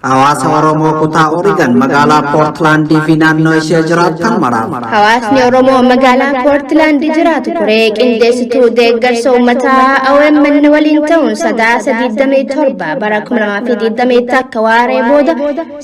Hawaasa Oromoo kutaa Oregon magaalaa Portland fi naannoo ishee jiraatan maraaf. Hawaasni Oromoo magaalaa Portland jiraatu koree qindeessituu deeggarsa uummataa OMN waliin ta'uun sadaasa 27 bara 2020 akka waaree booda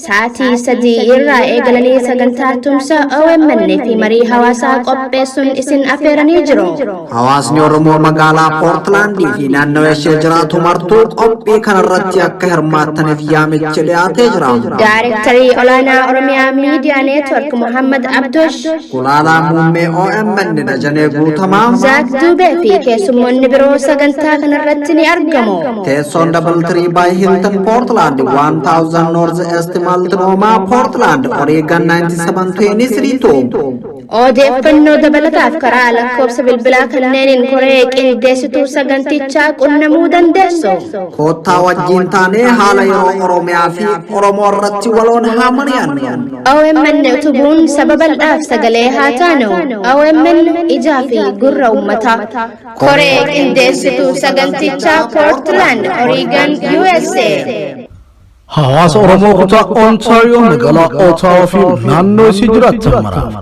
sa'aatii 3 irraa eegalanii sagantaa tumsa OMN fi marii hawaasaa qopheessuun isin affeeranii jiru. Hawaasni Oromoo magaalaa Portland fi naannoo ishee jiraatu martuu qophii kanarratti akka hirmaattaniif yaamicha dhiyaate. Directory Olana Oromia Media Network Muhammad Abdosh Kulala Mumme OMN Dajane Gutama Zak Dube fi keessummoonni biroo sagantaa kanarratti ni argamu. Teessoon Doubletree by Hilton Portland 1000 North East Multnomah Portland Oregon 9723 Odeeffannoo dabalataaf karaa lakkoofsa bilbilaa kanneeniin koree qindeessituu sagantichaa qunnamuu dandeessu. Kottaa wajjin taanee haala yeroo Oromiyaa fi Oromoo irratti waloon haa mari'annu. OMN utubuun sababal'aaf sagalee haa taanu. OMN ijaa fi gurra uummataa. Koree qindeessituu sagantichaa Portland, Oregon, USA. Hawaasa Oromoo kutaa Ontario magaalaa Ottawa fi naannoo isii jiraatan maraaf.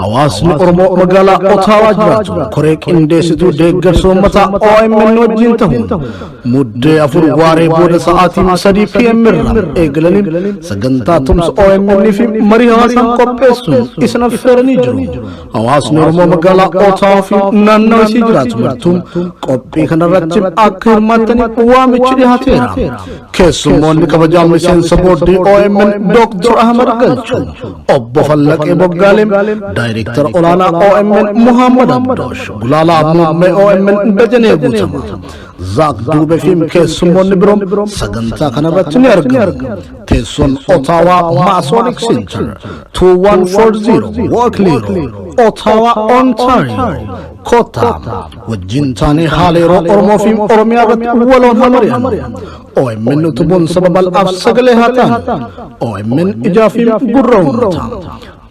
Hawaasni Oromoo magaalaa Ottawa jiraatu koree qindeessituu deeggarsa uummataa OMN wajjin ta'uun muddee 4 waaree booda sa'aatii 3 PM irraa eegalanii sagantaa tumsa OMN fi marii hawaasaa qopheessuun isin affeeranii jiru. Hawaasni Oromoo magaalaa Ottawa fi naannoo isii jiraatu martuun qophii kanarratti akka hirmaattaniif waamichi dhiyaateera. Keessummoonni kabajaa miseensa boordii OMN Dr. Ahmad Galchuu, Obbo Fallaqee Boggaalem, Director Olana OMN Muhammad Abdosh, Gulala Mumme OMN Dajane Gutama, Zak Dube fi keessummoonni biroo sagantaa kanarratti ni argamu. Teessoon Ottawa Masonic Center 2140 Walkley Road, Ottawa, Ontario. Kota wajjin taanee haala yeroo Oromoo fi Oromiyaa irratti waloon haa mari'annu. OMN utubuun sababal'aaf sagalee haa taanu. OMN ijaa fi gurra uummataa.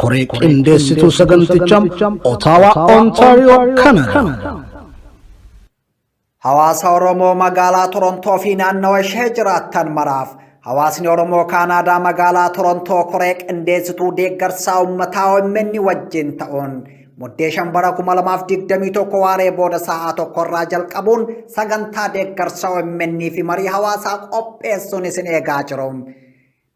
Koree qindeessituu sagantichaa Ottawa, Ontario, Canada. Hawaasa Oromoo magaalaa Torontoo fi naannoo ishee jiraatan maraaf. Hawaasni Oromoo Kaanaadaa magaalaa Torontoo koree qindeessituu deeggarsa uummataa OMN wajjin ta'uun muddee 2021 waaree booda sa'aa tokkorraa jalqabuun sagantaa deeggarsa OMN fi marii hawaasaa qopheessuun isin eegaa jiru.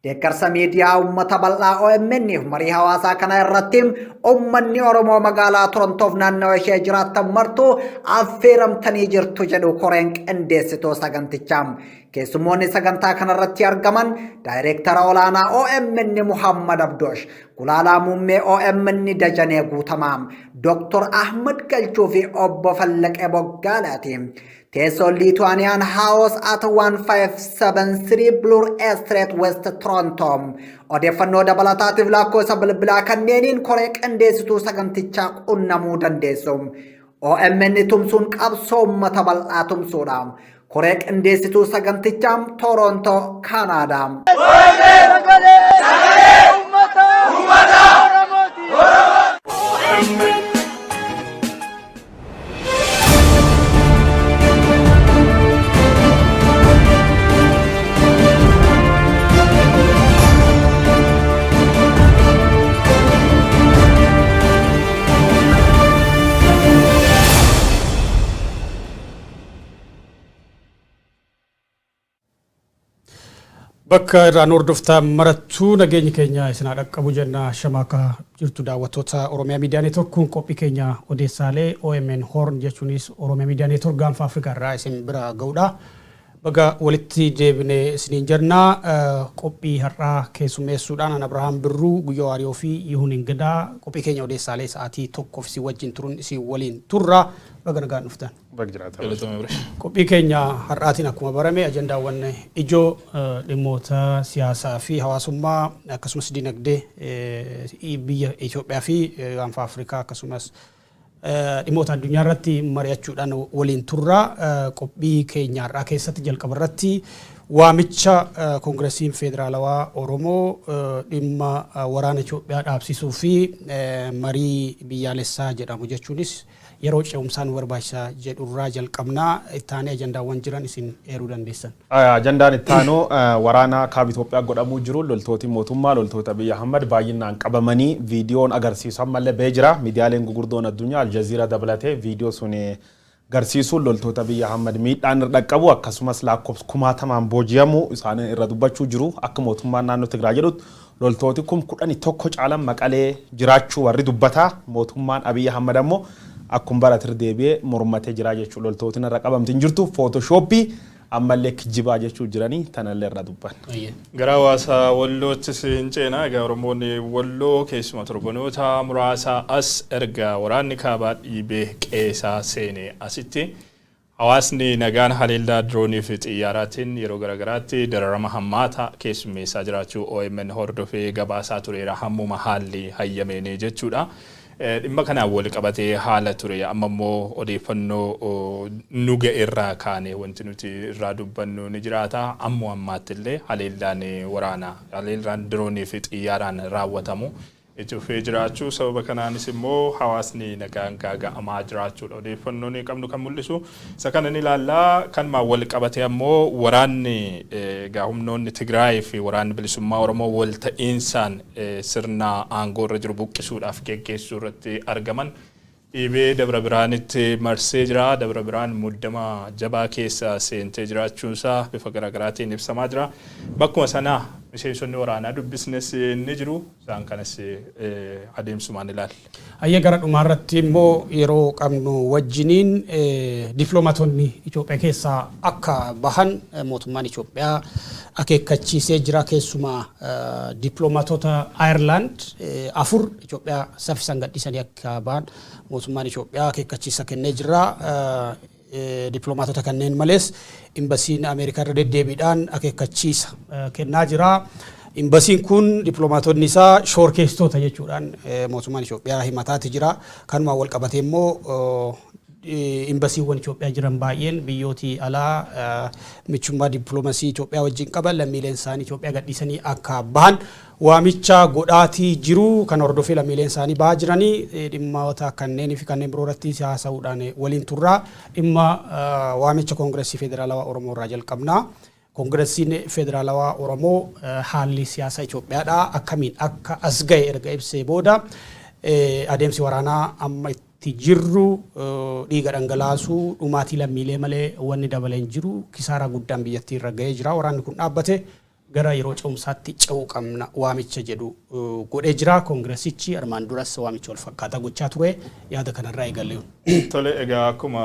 Deeggarsa miidiyaa uummata bal'aa OMN fi marii hawaasaa kana irratti uummanni Oromoo magaalaa Torontoof naannoo ishee jiraatan martuu affeeramtanii jirtu jedhu koreen qindeessituu sagantichaa. Keessummoonni sagantaa kanarratti argaman Daayireektara olaanaa OMN Muhammad Abdosh, Gulaalaa Muummee OMN Dajanee Guutamaa, Dr. Ahmad Galchuu fi Obbo Fallaqee Boggaalaati. Teessoon Lithuanian House at 1573 Bloor Street West Toronto. Odeeffannoo dabalataatiif lakkoofsa bilbilaa kanneeniin koree qindeessituu sagantichaa qunnamuu dandeessu. OMN tumsuun qabsoo uummata bal'aa tumsuudha. Koree qindeessituu sagantichaa Toronto, Canada. Bakka irraan hordoftaa marattuu nageenya keenya isin dhaqqabu jenna shamaaka jirtu daawwattoota Oromiyaa Miidiyaa Neetwork qophii keenya Oddessaalee OMN Horn jechuunis Oromiyaa Miidiyaa Neetwork gaanfa Afrikaa irraa isin bira ga'uudha. Baga walitti deebinee isiniin jennaa qophii har'aa keessummeessuudhaan an Abrahaam Birruu Guyyoo Waariyoo fi Yihuun Gadaa qophii keenya Oddessaalee sa'aatii tokkoof si wajjin turuun isin waliin turra. Baga nagaan dhuftan. Qophii keenya har'aatiin akkuma barame ajandaawwan ijoo dhimmoota siyaasaa fi hawaasummaa akkasumas dinagdee biyya Itoophiyaa fi gaanfa Afrikaa akkasumas dhimmoota addunyaa irratti mari'achuudhaan waliin turra. Qophii keenya har'aa keessatti jalqaba irratti waamicha Koongiresiin Federaalawaa Oromoo dhimma waraana Itoophiyaa dhaabsisuu fi marii biyyaalessaa jedhamu jechuunis yeroo ce'umsaan barbaachisaa jedhurraa jalqabnaa ittaanii ajandaawwan jiran isin eeruu dandeessan. Ajandaan ittaanoo waraana kaaba Itoophiyaa godhamuu jiru loltooti mootummaa loltoota Abiy Ahmed baay'inaan qabamanii viidiyoon agarsiisan malee bee jira miidiyaaleen gugurdoon addunyaa Aljazeera dabalatee viidiyoo sun agarsiisuun loltoota Abiy Ahmed miidhaan dhaqqabu akkasumas lakkoofsa kumaatamaan booji'amu isaanii irra dubbachuu jiru akka mootummaan naannoo Tigraay jedhutti loltooti 11,000 caalan Maqalee jiraachuu warri dubbataa mootummaan Abiy Ahmed ammoo akkuma baratir deebi'ee mormatee jira jechuudha loltootiin irra qabamtiin jirtu footooshooppii ammallee kijibaa jechuu jiranii tanallee irra dubban. Gara hawaasa Wallootti seenceenaa egaa Oromoonni Walloo keessuma torbanoota muraasa as erga waraanni kaabaa dhiibee qeesaa seenee asitti hawaasni nagaan haleellaa diroonii fi xiyyaaraatiin yeroo garagaraatti dararama hammaata keessummeessaa jiraachuu OMN hordofee gabaasaa tureera hammuma haalli hayyameenee jechuudha. Dhimma kanaan wal qabatee haala ture amma immoo odeeffannoo nuga irraa kaane wanti nuti irraa dubbannu ni jiraata ammoo ammaatti illee haleellaan waraanaa haleellaan diroonii fi xiyyaaraan raawwatamu itti fufee jiraachuu sababa kanaanis immoo hawaasni nagaan gaaga'amaa jiraachuudha odeeffannoon qabnu kan mul'isu isa kana ni ilaallaa kan maa wal qabatee ammoo waraanni humnoonni Tigraay fi waraanni bilisummaa Oromoo wal ta'iinsaan sirna aangoo irra jiru buqqisuudhaaf geggeessuu irratti argaman dhiibee Dabra Biraanitti marsee jira Dabra Biraan muddama jabaa keessa seentee jiraachuusaa bifa garaagaraatiin ibsamaa jira bakkuma sanaa miseensonni waraanaa dubbisnes ni jiru isaan kanas adeemsumaan ilaalla. Ayya gara dhumaarratti immoo yeroo qabnu wajjiniin dippiloomaatonni Itoophiyaa keessaa akka bahan mootummaan Itoophiyaa akeekkachiisee jira keessumaa dippiloomaatota Ayirlaand 4 Itoophiyaa saffisan gadhiisanii akka bahan mootummaan Itoophiyaa akeekkachiisa kennee jira. Dippiloomaatota kanneen malees imbasiin Ameerikaa irra deddeebiidhaan akeekkachiisa kennaa jira. Imbasiin kun dippiloomaatonni isaa shoorkeessitoota jechuudhaan mootummaan Itoophiyaa himataati jira. Kanumaan wal qabatee immoo imbasiiwwan Itoophiyaa jiran baay'een biyyooti alaa michummaa dippiloomasii Itoophiyaa wajjin qaban lammiileen isaanii Itoophiyaa gadhiisanii akka bahan waamicha godhaatii jiru kan hordofee lammiileen isaanii bahaa jiranii dhimmoota kanneenii fi kanneen biroo irratti haasa'uudhaan waliin turraa dhimma waamicha koongireesii federaalawaa Oromoo irraa jalqabnaa. Koongireesiin federaalawaa Oromoo haalli siyaasa Itoophiyaadhaa akkamiin akka as ga'e erga ibsee booda adeemsi waraanaa amma itti jirru dhiiga dhangalaasuu dhumaatii lammiilee malee wanni dabaleen jiru kisaaraa guddaan biyyattii irra ga'ee jira waraanni kun dhaabbate gara yeroo ce'umsaatti ce'uu qabna waamicha jedhu godhee jira koongireesichi armaan duras waamicha wal fakkaataa gochaa ture yaada kanarraa eegalee. Tole egaa akkuma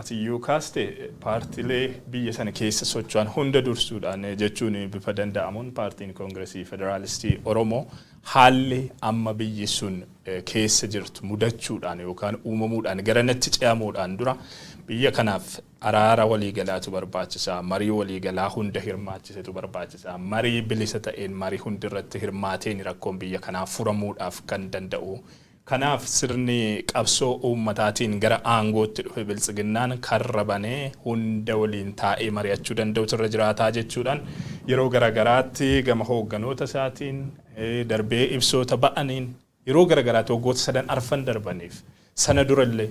atiyyuu kaaste paartiilee biyya sana keessa socho'an hunda dursuudhaan jechuun bifa danda'amuun paartiin koongireesii federaalistii Oromoo haalli amma biyyi sun keessa jirtu mudachuudhaan yookaan uumamuudhaan gara natti ce'amuudhaan dura biyya kanaaf araara waliigalaatu barbaachisaa marii waliigalaa hunda hirmaachisetu barbaachisaa marii bilisa ta'een marii hundi irratti hirmaateen rakkoon biyya kanaa furamuudhaaf kan danda'u kanaaf sirni qabsoo uummataatiin gara aangootti dhufe biltsiginnaan karra banee hunda waliin taa'ee mari'achuu danda'utu irra jiraataa jechuudhaan yeroo garagaraatti gama hoogganoota isaatiin darbee ibsoota ba'aniin yeroo garagaraatti waggoota 3 arfan darbaniif sana durallee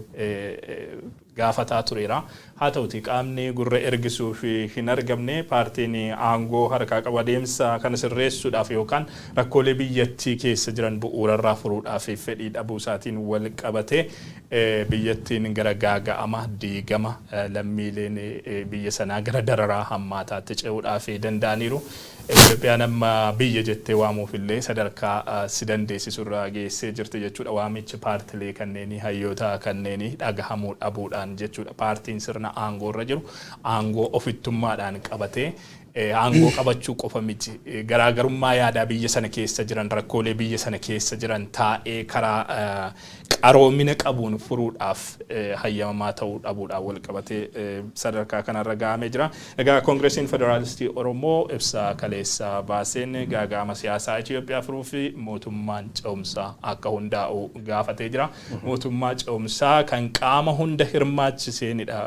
gaafataa tureera haa ta'uti qaamni gurra ergisuu fi hin argamne paartiin aangoo harkaa qabu adeemsa kana sirreessuudhaaf yookaan rakkoolee biyyattii keessa jiran bu'uurarraa furuudhaaf fedhii dhabuu isaatiin wal qabatee biyyattiin gara gaaga'ama diigama lammiileen biyya sanaa gara dararaa hammaataatti ce'uudhaaf danda'aniiru. Itoophiyaan amma biyya jettee waamuuf illee sadarkaa si dandeessisurraa geessee jirti jechuudha waamichi paartilee kanneenii hayyoota kanneenii dhagahamuu dhabuudhaan jechuudha paartiin sirna aangoo irra jiru aangoo ofittummaadhaan qabatee aangoo qabachuu qofa miti garaagarummaa yaadaa biyya sana keessa jiran rakkoolee biyya sana keessa jiran taa'ee karaa qaroomina qabuun furuudhaaf hayyamamaa ta'uu dhabuudhaan wal qabatee sadarkaa kanarra gahamee jira. Egaa koongireesiin federaalistii Oromoo ibsa kaleessa baaseen gaaga'ama siyaasaa Itoophiyaa furuu fi mootummaan ce'umsaa akka hundaa'u gaafatee jira. Mootummaa ce'umsaa kan qaama hunda hirmaachiseenidha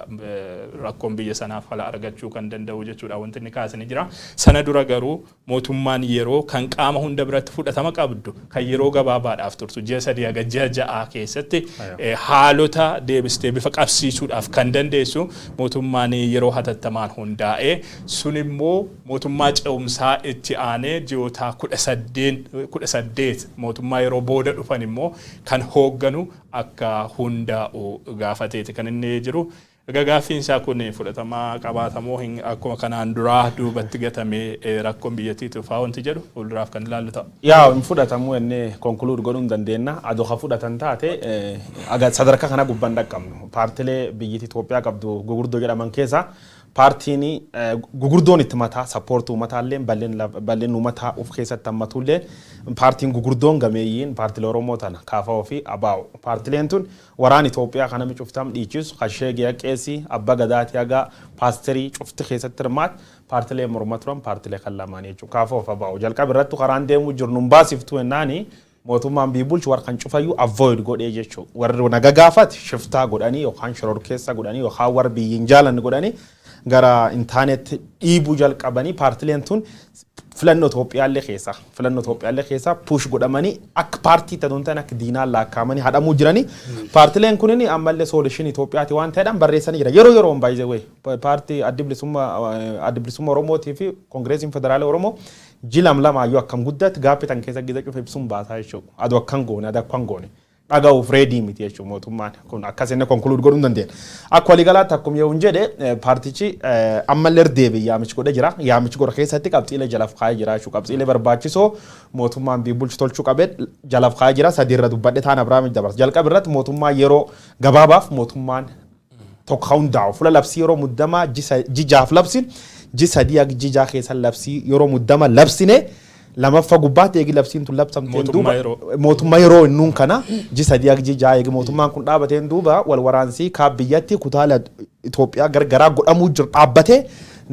rakkoon biyya sanaaf fala argachuu kan danda'u jechuudha wanti inni kaase. kaasanii jira. Sana dura garuu mootummaan yeroo kan qaama hunda biratti fudhatama qabdu kan yeroo gabaabaadhaaf turtu ji'a 3 haga ji'a 6 keessatti haalota deebistee bifa qabsiisuudhaaf kan dandeessu mootummaan yeroo hatattamaan hundaa'ee sun immoo mootummaa ce'umsaa itti aanee ji'oota 18 mootummaa yeroo booda dhufan immoo kan hoogganu akka hundaa'u gaafateeti kan inni jiru. Gaaffiin isaa kun fudhatamaa qabaatamoo hin akkuma kanaan duraa duubatti gatamee rakkoon biyyattiitu fa'aa wanti jedhu fuulduraaf kan ilaallu ta'a. Yaa hin fudhatamuu inni konkuluud godhuu hin dandeenya. Adoo haa fudhatan taate aga sadarkaa kana gubbaan dhaqqabnu. Paartilee biyyattii Itoophiyaa qabdu gugurdoo jedhaman keessa paartiin gugurdoon itti mataa sappoortii uummataallee bal'een uummataa of keessatti hammatullee paartiin gugurdoon gameeyyiin paartilee Oromoo tana kaafaa fi abaa'u. Paartileen tun waraan Itoophiyaa kana cuftam dhiichisu Kasheegee Qeesii Abbaa Gadaatii haga paasterii cufti keessatti hirmaat paartilee morma turan paartilee kan lamaan jechuudha. Kaafaa fi abaa'u jalqaba irratti karaan deemuu jiru nun baasiftuu ennaani mootummaan biibulchi war kan cufayyuu avoid godhee jechuudha. Warri naga gaafate shiftaa godhanii yookaan shororkeessa godhanii yookaan war biyyiin jaalanni godhanii gara internet dhiibuu jalqabanii paartileen tun filannoo Itoophiyaallee keessa push godhamanii akka paartii ta'uun akka diinaan laakkaamanii hadhamuu jiranii paartileen kunniin ammallee solution Itoophiyaati waan ta'edhaan barreessanii jira yeroo baay'ee way paartii adda bilisummaa Oromootii fi Koongireesiin Federaalaa Oromoo jilam lamaayyuu akkam guddatti gaaffitan keessa gisa cufa ibsuun baasaa jechuudha adoo akkan goone dhagahuuf reedii miti jechuudha mootummaan kun akkasiin konkuluud godhuu dandeenya. Akka waliigalaatti akkuma yoo hin jedhe paartichi ammallee deebi'ee yaamichi godhee jira. Yaamichi godha keessatti qabxiilee jalaf kaa'ee jira jechuudha. Qabxiilee barbaachisoo mootummaan biibulchi tolchuu qabee jalaf kaa'ee jira. Sadii irra dubbadhe taan Abiraam dabarsa. Jalqaba irratti mootummaa yeroo gabaabaaf mootummaan tokko hundaa'u fuula labsii yeroo muddamaa jijaaf labsin jisadii jijaa keessa labsii yeroo muddama labsine lamaffa gubbaatti eegi labsiin tun labsamteen duuba mootummaa yeroo innuun kana jisadii jijaa eegi mootummaan kun dhaabateen duuba wal waraansii kaabiyyatti kutaala Itoophiyaa gargaraa godhamuu jiru dhaabbatee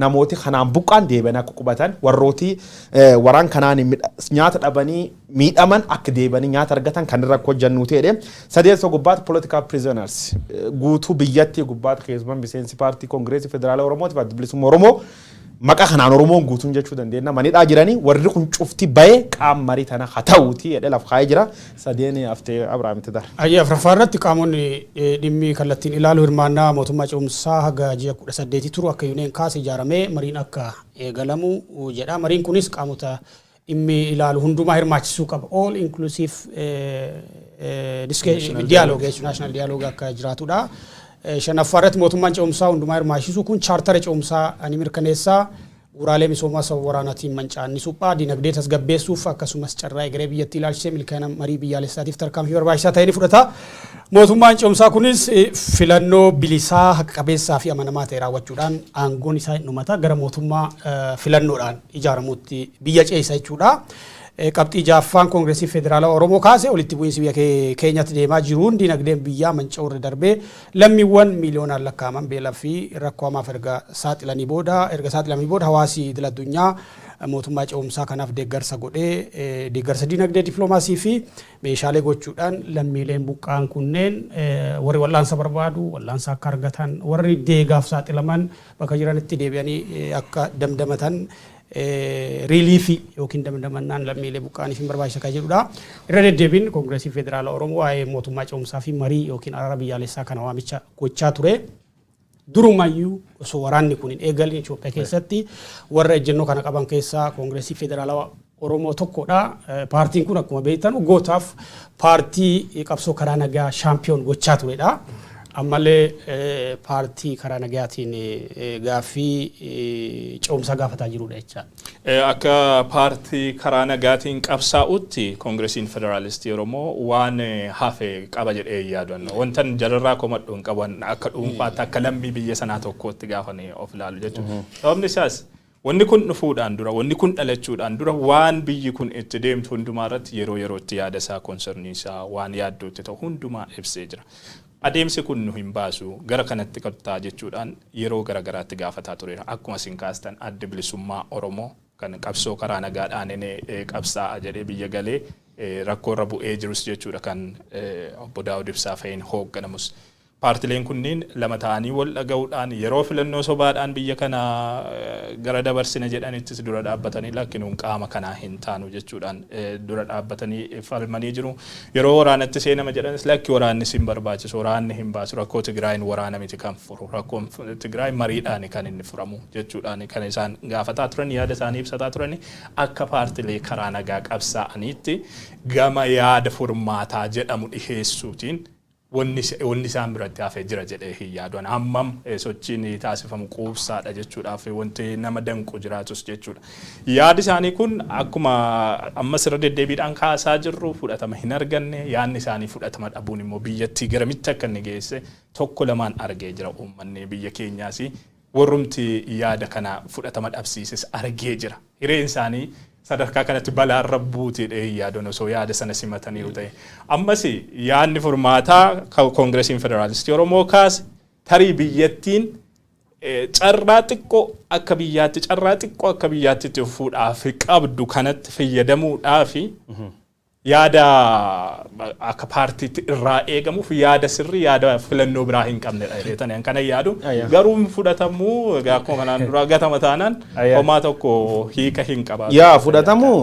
namooti kanaan buqqaan deebi'an akka qubatan warrooti waraan kanaan nyaata dhabanii miidhaman akka deebi'anii nyaata argatan kan irra hojjannu ta'edha. Sadeessoo gubbaatti political prisoners guutuu biyyatti gubbaatti keessumaa miseensi paartii Koongireesii Federaalaa Oromootii fi Adda Bilisummaa Oromoo maqaa kanaan Oromoon guutuun jechuu dandeenya. Manidhaa jiranii warri kun cufti bahee qaama marii tana haa ta'uuti jedhee lafa kaa'ee jira. Sadeen haftee Abiraamitti dara. Ayyaaf rafaarratti qaamonni dhimmi kallattiin ilaaluu hirmaannaa mootummaa ce'umsaa haga ji'a 18 turu akka yuuneen kaase ijaaramee mariin akka eegalamu jedha. Mariin kunis qaamota dhimmi ilaalu hundumaa hirmaachisuu qaba. All inclusive dialogue national dialogue akka jiraatudha. Shanaffaarratti mootummaan ce'umsaa hundumaa hirmaachisuu kun chaartara ce'umsaa ani mirkaneessaa uraalee misoomaa saba waraanaatiin mancaa'anii suphaa dinagdee tasgabbeessuuf akkasumas carraa egeree biyyattii ilaalchisee milkaa'ina marii biyyaalessaatiif tarkaanfii barbaachisaa ta'e ni fudhata. Mootummaan ce'umsaa kunis filannoo bilisaa haqa qabeessaa fi amanamaa ta'e raawwachuudhaan aangoon isaa hin dhumata gara mootummaa filannoodhaan ijaaramuutti biyya ce'isa jechuudha. Qabxii jaaffaan Koongireesii Federaalaa Oromoo kaase walitti bu'iinsi biyya keenyatti deemaa jiruun dinagdeen biyyaa manca'uu irra darbee lammiiwwan miiliyoonaan lakkaa'aman beelaa fi rakkoo hamaaf erga saaxilamanii booda hawaasi idil addunyaa mootummaa ce'umsaa kanaaf deeggarsa godhee deeggarsa dinagdee dippiloomaasii fi meeshaalee gochuudhaan lammiileen buqqaan kunneen warri wal'aansa barbaadu wal'aansa akka argatan warri deegaaf saaxilaman bakka jiranitti deebi'anii akka damdamatan reliifi yookiin damdamannaan lammiilee buqqaaniif hin barbaachisa kan jedhudha. Irra deddeebiin Koongireesii Federaalaa Oromoo waa'ee mootummaa ce'umsaa fi marii yookiin araara biyyaalessaa kana waamicha gochaa ture. Durumayyuu osoo waraanni kun hin eegalin Itoophiyaa keessatti warra ejjennoo kana qaban keessaa Koongireesii Federaalaa Oromoo tokkodha. Paartiin kun akkuma beektan gootaaf paartii qabsoo karaa nagaa shaampiyoon gochaa turedha. Ammallee paartii karaa nagaatiin gaaffii ce'umsaa gaafataa jirudha jecha. Akka paartii karaa nagaatiin qabsaa'utti Koongireesiin Federaalistii Oromoo waan hafe qaba jedhee yaadanna. Wantan jalarraa komadhu hin qaban akka dhuunfaatti akka lammii biyya sanaa tokkootti gaafanii of ilaalu jechuudha. Sababni isaas wanni kun dhufuudhaan dura wanni kun dhalachuudhaan dura waan biyyi kun itti deemtu hundumaa irratti yeroo yerootti yaada isaa konsernii isaa waan yaaddootti ta'u hundumaa ibsee jira. Adeemsi kun nu hin baasu gara kanatti qabtaa jechuudhaan yeroo garagaraatti gaafataa tureera. Akkuma isin kaastan Adda Bilisummaa Oromoo kan qabsoo karaa nagaadhaan qabsaa'a jedhee biyya galee rakkoo irra bu'ee jirus jechuudha kan obbo Daawud Ibsaa fa'iin hoogganamus. paartileen kunniin lama ta'anii wal dhaga'uudhaan yeroo filannoo sobaadhaan biyya kana gara dabarsina jedhanittis dura dhaabbatanii lakkinuun qaama kanaa hin taanu jechuudhaan dura dhaabbatanii falmanii jiru. Yeroo waraanatti seenama jedhanis lakki waraanni hin barbaachisu, waraanni hin baasu, rakkoo Tigraayin waraana miti kan furu, rakkoon Tigraay mariidhaan kan inni furamu jechuudhaan kan isaan gaafataa turan yaada isaanii ibsataa turan akka paartilee karaa nagaa qabsaa'aniitti gama yaada furmaataa jedhamu dhiheessuutiin wanni isaan biratti hafee jira jedhee hin yaaduun hammam sochiin taasifamu quubsaadha jechuudhaaf wanti nama danqu jiraatus jechuudha. Yaadi isaanii kun akkuma ammas irra deddeebiidhaan kaasaa jirru fudhatama hin arganne, yaadni isaanii fudhatama dhabuun immoo biyyattii garamitti akka inni geesse tokko lamaan argee jira uummanni biyya keenyaas warrumti yaada kana fudhatama dhabsiises argee jira. Hireen isaanii sadarkaa kanatti balaan rabbuutiidha yaadoon osoo yaada sana simatanii ta'e. Ammas yaadni furmaataa Koongiresiin Federaalistii Oromoo kaase tarii biyyattiin carraa xiqqoo akka biyyaatti itti fuudhaaf qabdu kanatti fayyadamuudhaaf yaada akka paartiitti irraa eegamuuf yaada sirrii yaada filannoo biraa hin qabnedha jedhanii kana yaadu garuu fudhatamuu akkuma kanaan dura gatama taanaan homaa tokko hiika hin qabaatu. Yaa fudhatamuu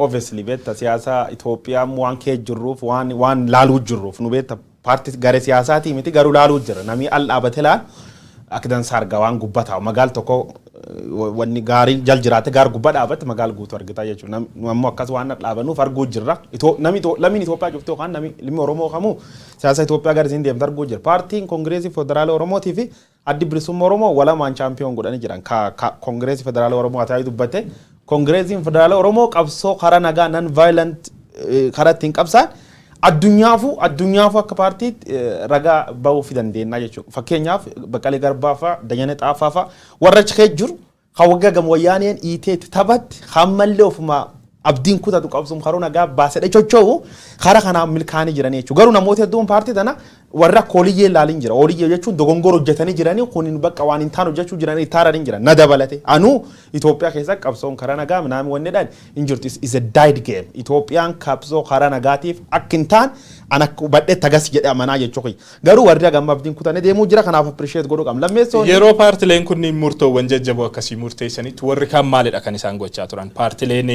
obviously beekta siyaasa Itoophiyaa waan kee jirruuf waan laaluu jirruuf nu beekta paartii garee siyaasaatii miti garuu laaluu jira namni al dhaabate laal akka dansaa argaa waan gubbataa magaal tokko wanni gaarii jal jiraate gaar gubbaa dhaabate magaal guutuu argita jechuudha. Namni akkas waan dhaabanuuf arguu jirra. Lammiin Itoophiyaa jirtu yookaan lammi Oromoo kamuu siyaasa Itoophiyaa garisiin deemte arguu jira. Paartiin Koongireesii Federaala Oromootii fi Addi Bilisummaa Oromoo walamaan chaampiyoon godhanii jiran. Koongireesii Federaala Oromoo haa ta'u dubbate. Koongireesiin Federaala Oromoo qabsoo karaa nagaa non violent karaa ittiin qabsaan addunyaafuu akka paartiitti ragaa bahuu fi dandeenya jechuudha. Fakkeenyaaf Baqqalee Garbaa fa'a, Dajanee Xaafaa fa'a warra achi keessa jiru hawwaga gam wayyaaneen iiteetti taphatti hammallee ofuma abdiin kutatu qabsuun karoo nagaa baasedha jechuudha. Karaa kanaan milkaa'anii jiran jechuudha. Garuu namoota hedduun paartii tana warra kooliyyee ilaalin jira. Ooliyyee jechuun dogongora hojjetanii jiranii kuniin bakka waan hin taane hojjechuu jiranii taaranii jiran na dabalate. Anuu Itoophiyaa keessa qabsoon karaa nagaa naami wanneedhaan hin jirtu is a died game. Itoophiyaan qabsoo karaa nagaatiif akka hin taane an akka badhee tagas jedhee amanaa jechuudha. Garuu warri gama abdiin kutanii deemuu jira kanaaf appreciate godhuu qabna. Lammeessoo yeroo paartileen kunniin murtoowwan jajjaboo akkasii murteessanitti warri kan maalidha kan isaan gochaa turan paartileen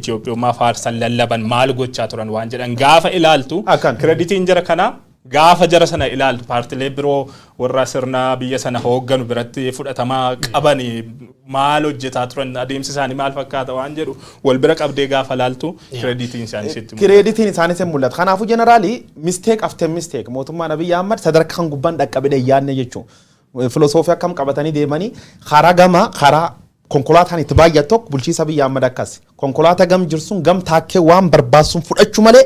Itoophiyaa faarsan lallaban maal gochaa turan waan jedhan gaafa ilaaltu kreditiin jara kana gaafa jara sana ilaaltu paartilee biroo warra sirna biyya sana hoogganu biratti fudhatamaa qaban maal hojjetaa turan adeemsi isaanii maal fakkaata waan jedhu wal bira qabdee gaafa ilaaltu kreditiin isaanii sitti mul'ata. Kreditiin isaanii sitti mul'ata. Kanaafuu jeneraali mistake after mistake mootummaan Abiyyi Ahmad sadarkaan gubbaan dhaqqabee yaadne jechuudha. Filosoofii akkam qabatanii deemanii karaa konkolaataan itti baay'atu tokko bulchiinsa Abiyyi Ahmad akkas. Konkolaataa gam jirsun gam taakkee waan barbaasuun fudhachuu malee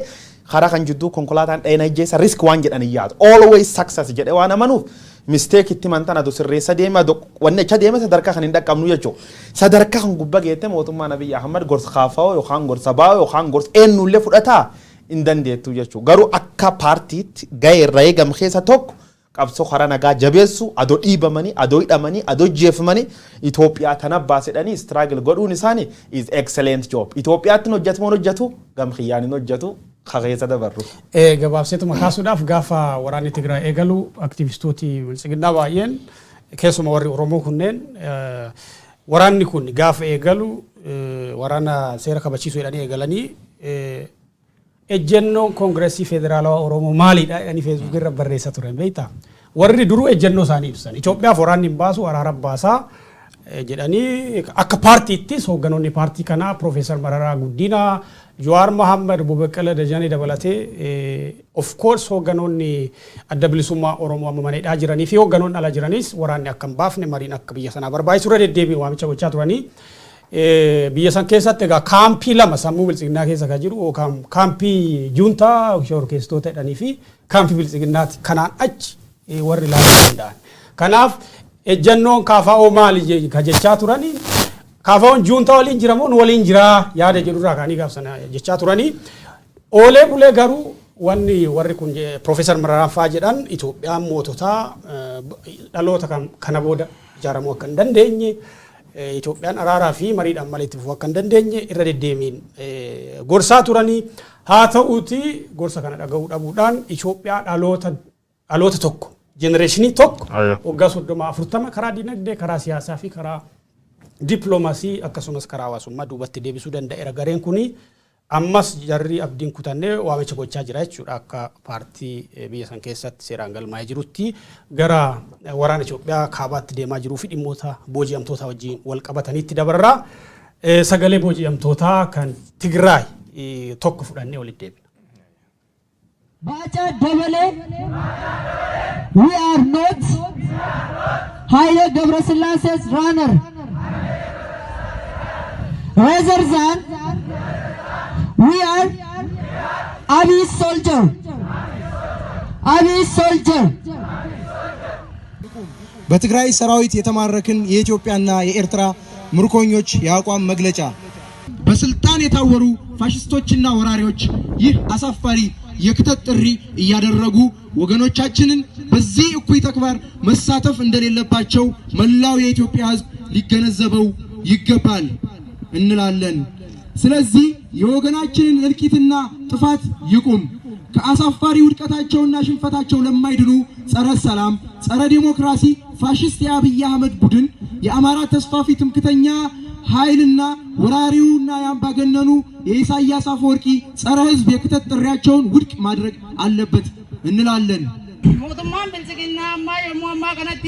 karaa kan jidduu konkolaataan dheena ijjeessa risk waan jedhan yaadu. Always success jedhee waan amanuuf mistake itti mantan adu sirreessa deema wanni acha deema sadarkaa kan hin dhaqqabnu jechuudha. Sadarkaa kan gubbaa geette mootummaan Abiyyi Ahmad gorsa kaafa'oo yookaan gorsa baa'oo yookaan gorsa eenyullee fudhataa hin dandeettu jechuudha. Garuu akka paartiitti gahee irra eegame keessa tokko qabsoo karaa nagaa jabeessu adoo dhiibamanii adoo hidhamanii adoo jeefamanii Itoophiyaa tana baasedhanii struggle godhuun isaanii is excellent job. Itoophiyaatti hojjetamu hojjetu gam xiyyaanin hojjetu kageessa dabarru. Gabaabseetuma kaasuudhaaf gaafa waraanni Tigraay eegalu aktivistooti bilisiginnaa baay'een keessuma warri Oromoo kunneen waraanni kun gaafa eegalu waraana seera kabachiisuu jedhanii eegalanii ejjennoon Koongireesii Federaalawaa Oromoo maalidha jedhanii Facebook irra barreessaa turan beektaa. Warri duruu ejjennoo isaanii ibsan. Itoophiyaaf waraanni hin baasu araara baasaa jedhanii akka paartiittis hoogganoonni paartii kanaa Profeesar Mararaa Guddinaa, Jawaar Mohaammed, Baqqalee Dajanee dabalatee of course hoogganoonni adda bilisummaa Oromoo amma maneedhaa jiranii fi hoogganoonni ala jiranis waraanni akka hin baafne mariin akka biyya sanaa barbaachisu irra deddeebiin waamicha gochaa turanii. Biyya san keessatti egaa kaampii lama sammuu bilisiginnaa keessa kan jiru yookaan kaampii juuntaa shorkeessitoota jedhanii fi kaampii bilisiginnaati kanaan achi warri ilaaluu danda'an. Kanaaf ejjennoon KFO maali ka jechaa turanii KFO'n juuntaa waliin jiramoo nu waliin jiraa yaada jedhurraa kaanii gaafsana jechaa turanii oolee bulee garuu wanni warri kun Profeesar Mararaan fa'aa jedhan Itoophiyaan moototaa dhaloota kana booda ijaaramuu akka hin dandeenye Itoophiyaan araaraa fi mariidhaan malee itti fufuu akka hin dandeenye irra deddeemiin gorsaa turanii haa ta'uuti gorsa kana dhaga'uu dhabuudhaan Itoophiyaa dhaloota tokko jenereeshinii tokko waggaa 30-40 karaa dinagdee karaa siyaasaa fi karaa diplomaasii akkasumas karaa hawaasummaa duubatti deebisuu danda'eera. Gareen kuni ammas jarri abdiin kutannee waamicha gochaa jira jechuudha akka paartii biyya san keessatti seeraan galmaa'ee jirutti gara waraana Itoophiyaa kaabaatti deemaa jiruu fi dhimmoota booji'amtoota wajjin wal qabataniitti dabarraa sagalee booji'amtootaa kan Tigraay tokko fudhannee walitti deebina. Bacha Dabale, we are not Haile Gebresillase's runner. Rather than we are Abi's soldier. Abi's soldier. በትግራይ ሰራዊት የተማረክን የኢትዮጵያና የኤርትራ ምርኮኞች ያቋም መግለጫ በስልጣን የታወሩ ፋሽስቶችና ወራሪዎች ይህ አሳፋሪ የክተት ጥሪ እያደረጉ ወገኖቻችንን በዚህ እኩይ ተግባር መሳተፍ እንደሌለባቸው መላው የኢትዮጵያ ሕዝብ ሊገነዘበው ይገባል እንላለን። ስለዚህ የወገናችንን እልቂትና ጥፋት ይቁም። ከአሳፋሪ ውድቀታቸውና ሽንፈታቸው ለማይድኑ ጸረ ሰላም፣ ጸረ ዲሞክራሲ ፋሽስት የአብይ አህመድ ቡድን የአማራ ተስፋፊ ትምክተኛ ኃይልና ወራሪውና ያምባገነኑ የኢሳያስ አፈወርቂ ጸረ ህዝብ የክተት ጥሪያቸውን ውድቅ ማድረግ አለበት እንላለን። ሞቱማን ብልጽግና የሞማ ከነቲ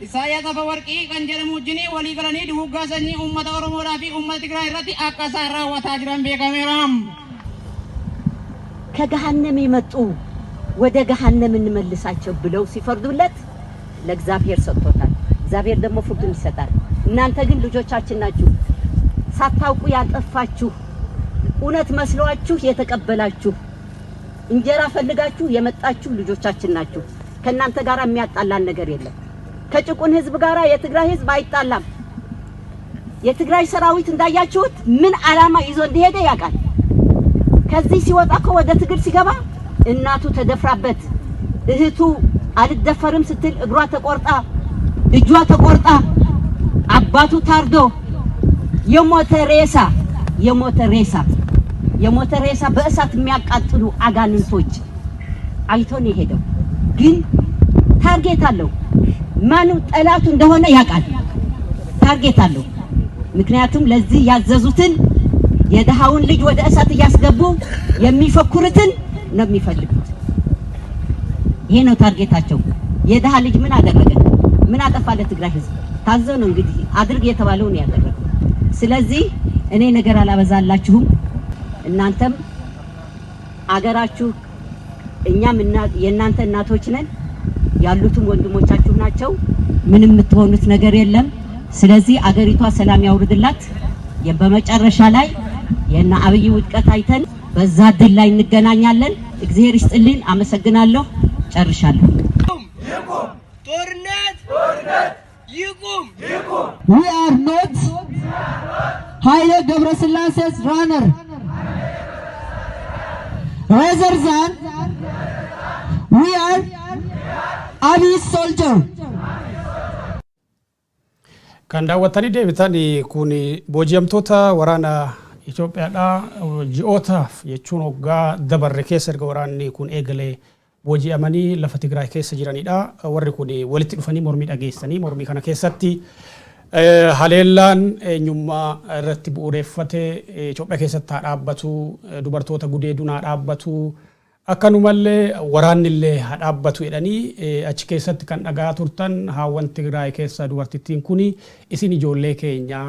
ኢሳያስ አፈወርቂ ቀንጀለ ሙጅኒ ወሊ ገለኒ ዱጋሰኒ ኡመተ ኦሮሞዳ ፊ ኡመተ ትግራይ ረቲ አቃሳ ራዋታ ጅራን በካሜራም ከገሃነም የመጡ ወደ ገሃነም እንመልሳቸው ብለው ሲፈርዱለት ለእግዚአብሔር ሰጥቶታል። እግዚአብሔር ደግሞ ፍርዱን ይሰጣል። እናንተ ግን ልጆቻችን ናችሁ። ሳታውቁ ያጠፋችሁ እውነት መስሏችሁ የተቀበላችሁ እንጀራ ፈልጋችሁ የመጣችሁ ልጆቻችን ናችሁ። ከናንተ ጋር የሚያጣላን ነገር የለም። ከጭቁን ህዝብ ጋር የትግራይ ህዝብ አይጣላም። የትግራይ ሰራዊት እንዳያችሁት ምን ዓላማ ይዞ እንደሄደ ያውቃል። ከዚህ ሲወጣ ወደ ትግል ሲገባ እናቱ ተደፍራበት እህቱ አልደፈርም ስትል እግሯ ተቆርጣ እጇ ተቆርጣ አባቱ ታርዶ የሞተ ሬሳ በእሳት የሚያቃጥሉ አጋንንቶች አይቶን የሄደው ግን ታርጌት አለው። ማኑ ጠላቱ እንደሆነ ያውቃል። ታርጌት አለው። ምክንያቱም ለዚህ ያዘዙትን የደሃውን ልጅ ወደ እሳት እያስገቡ የሚፈኩሩትን ነው የሚፈልጉት። ይሄ ነው ታርጌታቸው። የደሃ ልጅ ምን አደረገ? ምን አጠፋ? ለትግራይ ህዝብ ታዘው ነው እንግዲህ አድርግ የተባለውን ያደረገው። ስለዚህ እኔ ነገር አላበዛላችሁም። እናንተም አገራችሁ እኛም የእናንተ እናቶች ነን፣ ያሉትም ወንድሞቻችሁ ናቸው። ምንም የምትሆኑት ነገር የለም። ስለዚህ አገሪቷ ሰላም ያውርድላት። በመጨረሻ ላይ የና አብይ ውድቀት አይተን በዛ ድል ላይ እንገናኛለን። እግዚአብሔር ይስጥልን። አመሰግናለሁ። ጨርሻለሁ። ጦርነት ይቁም። We are not Haile Gebresillase's runner. Rather than we are Abi's soldier. Kan daawwatanii deebitan kun booji'amtoota waraana Itoophiyaadha. Ji'ootaaf jechuun waggaa dabarre keessa erga waraanni kun eegalee booji'amanii lafa Tigraay keessa jiranidha. Warri kun walitti dhufanii mormii dhageessanii mormii kana keessatti haleellaan eenyummaa irratti bu'uureffate Itoophiyaa keessatti haa dhaabbatu, dubartoota gudeeduun haa dhaabbatu, akkanumallee waraannillee haa dhaabbatu jedhanii achi keessatti kan dhagaa turtan haawwan Tigraay keessa dubartittiin kuni isin ijoollee keenya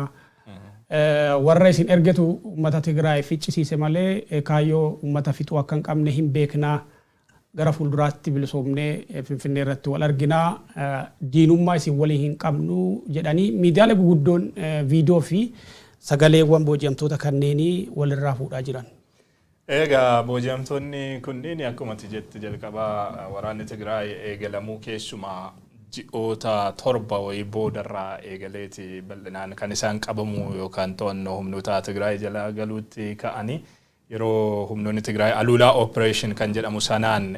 warra isin ergetu uummata Tigraay ficcisiise malee kaayyoo uummata fixuu akka hin qabne hin beeknaa. Gara fuulduraatti bilisoomnee Finfinnee irratti wal arginaa diinummaa isin walii hin qabnu jedhanii miidiyaalee guguddoon viidiyoo fi sagaleewwan booji'amtoota kanneenii walirraa fuudhaa jiran. Egaa booji'amtoonni kunneen akkuma jetti jalqabaa waraanni Tigraay eegalamuu keessumaa ji'oota 7 wayii boodarraa eegaleeti bal'inaan kan isaan qabamu yookaan to'annoo humnoota Tigraay jala galuutti ka'anii yeroo humnoonni Tigraay alulaa operation kan jedhamu sanaan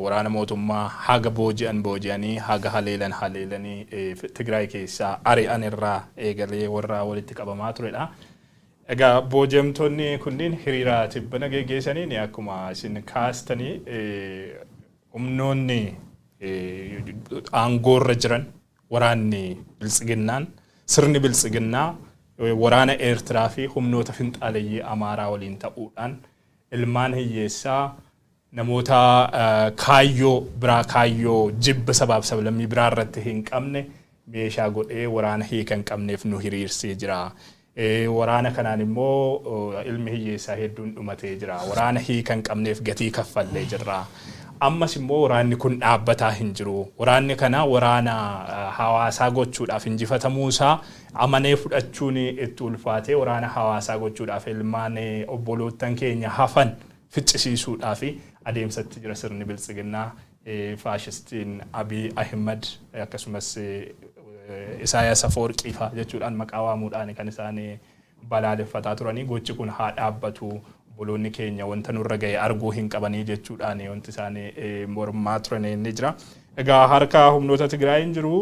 waraana mootummaa haga booji'anii haga haleelanii Tigraay keessaa ari'an irraa eegalee warra walitti qabamaa turedha. Egaa booji'amtoonni kunniin hiriira tibbana geggeessaniin akkuma isin kaastanii humnoonni aangoorra jiran waraanni biltsiginnaan sirni biltsiginnaa waraana Eertiraa fi humnoota finxaaleeyyii Amaaraa waliin ta'uudhaan ilmaan hiyyeessaa namoota kaayyoo biraa kaayyoo jibba sabaaf sablammii biraa irratti hin qabne meeshaa godhee waraana hiika hin qabneef nu hiriirsee jira. Waraana kanaan immoo ilmi hiyyeessaa hedduun dhumatee jira. Waraana hiika hin qabneef gatii kaffallee jirra. Ammas immoo waraanni kun dhaabbataa hin jiru. Waraanni kana waraana hawaasaa gochuudhaaf injifatamuusaa amanee fudhachuun itti ulfaatee waraana hawaasaa gochuudhaaf ilmaan obbolootan keenya hafan ficcisiisuudhaaf adeemsatti jira sirni biltsiginnaa faashistiin Abiy Ahmed akkasumas Isaayyaas Afwerqii jechuudhaan maqaa waamuudhaan kan isaan balaaleffataa turanii gochi kun haa dhaabbatu. Obboloonni keenya wanta nurra ga'e arguu hin qabanii jechuudhaan wanti isaan mormaa turan ni jira. Egaa harka humnoota Tigraay hin jiru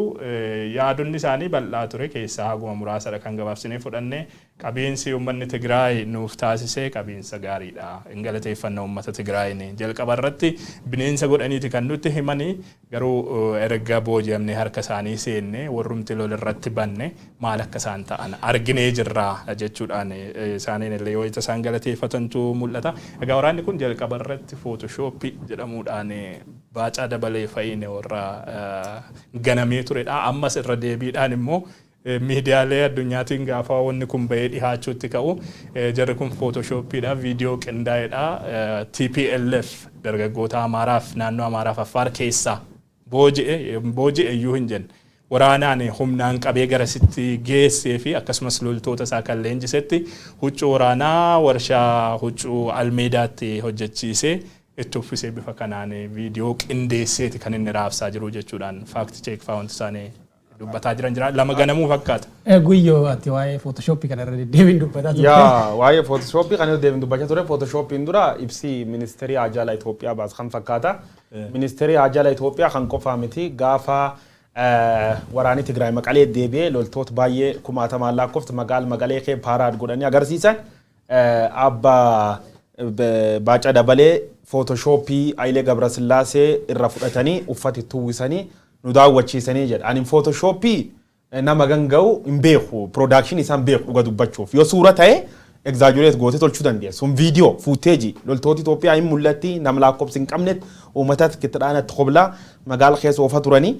yaadonni isaanii bal'aa ture keessaa haguma muraasadha kan gabaabsinee fudhanne qabiinsi uummanni Tigraay nuuf taasisee qabiinsa gaariidha. Galateeffannaa uummata Tigraayin jalqaba irratti bineensa godhaniiti kan nutti himanii garuu erga booji'amnee harka isaanii seenne warrumti lol irratti banne maal akka isaan ta'an arginee jirra jechuudhaan isaaniin illee yoo isaan galateeffatantu mul'ata. Egaa waraanni kun jalqaba irratti Photoshop jedhamuudhaan baacaa dabalee fayyine warra ganamee turedha. Ammas irra deebiidhaan immoo miidiyaalee addunyaatiin gaafa wanni kun bahee dhihaachuutti ka'u jarri kun Photoshopidha, viidiyoo qindaa'edha. TPLF dargaggoota Amaaraaf naannoo Amaaraaf Affaar keessaa booji'e iyyuu hin jenne waraanaan humnaan qabee garasitti geessee fi akkasumas loltoota isaa kan leenjisetti huccuu waraanaa warshaa huccuu Almeedaatti hojjechiisee itti uffisee bifa kanaan viidiyoo qindeesseeti kan inni raabsaa jiru jechuudhaan faakti cheek faawwanti isaanii dubbataa jira lama ganamuu fakkaata. Guyyoo ati waa'ee Photoshop kana irra deebiin dubbataa ture. Yaa waa'ee Photoshop kana irra deebiin dubbachaa ture. Photoshopiin dura ibsi ministeerii Haajaalaa Itoophiyaa baas kan fakkaata. Ministeerii Haajaalaa Itoophiyaa kan qofaa miti gaafa waraanni Tigraay Maqalee deebi'ee loltoota baay'ee kumaatamaan lakkooftu Maqalee kee paaraad godhanii agarsiisan abba baacaa dabalee Photoshopii Hayilee Gabrasillaasee irra fudhatanii uffata tuwwisanii nu daawwachiisanii jedha. Ani Photoshopii nama ganga'u hin beeku production isaan beeku dhuga dubbachuuf yoo suura ta'e exaggerate gootee tolchuu dandeessa. Sun viidiyoo footage loltoota Itoophiyaa hin mul'atti nama lakkoofsi hin qabnetti uummatatti kittadhaanatti qoblaa magaala keessa oofa turanii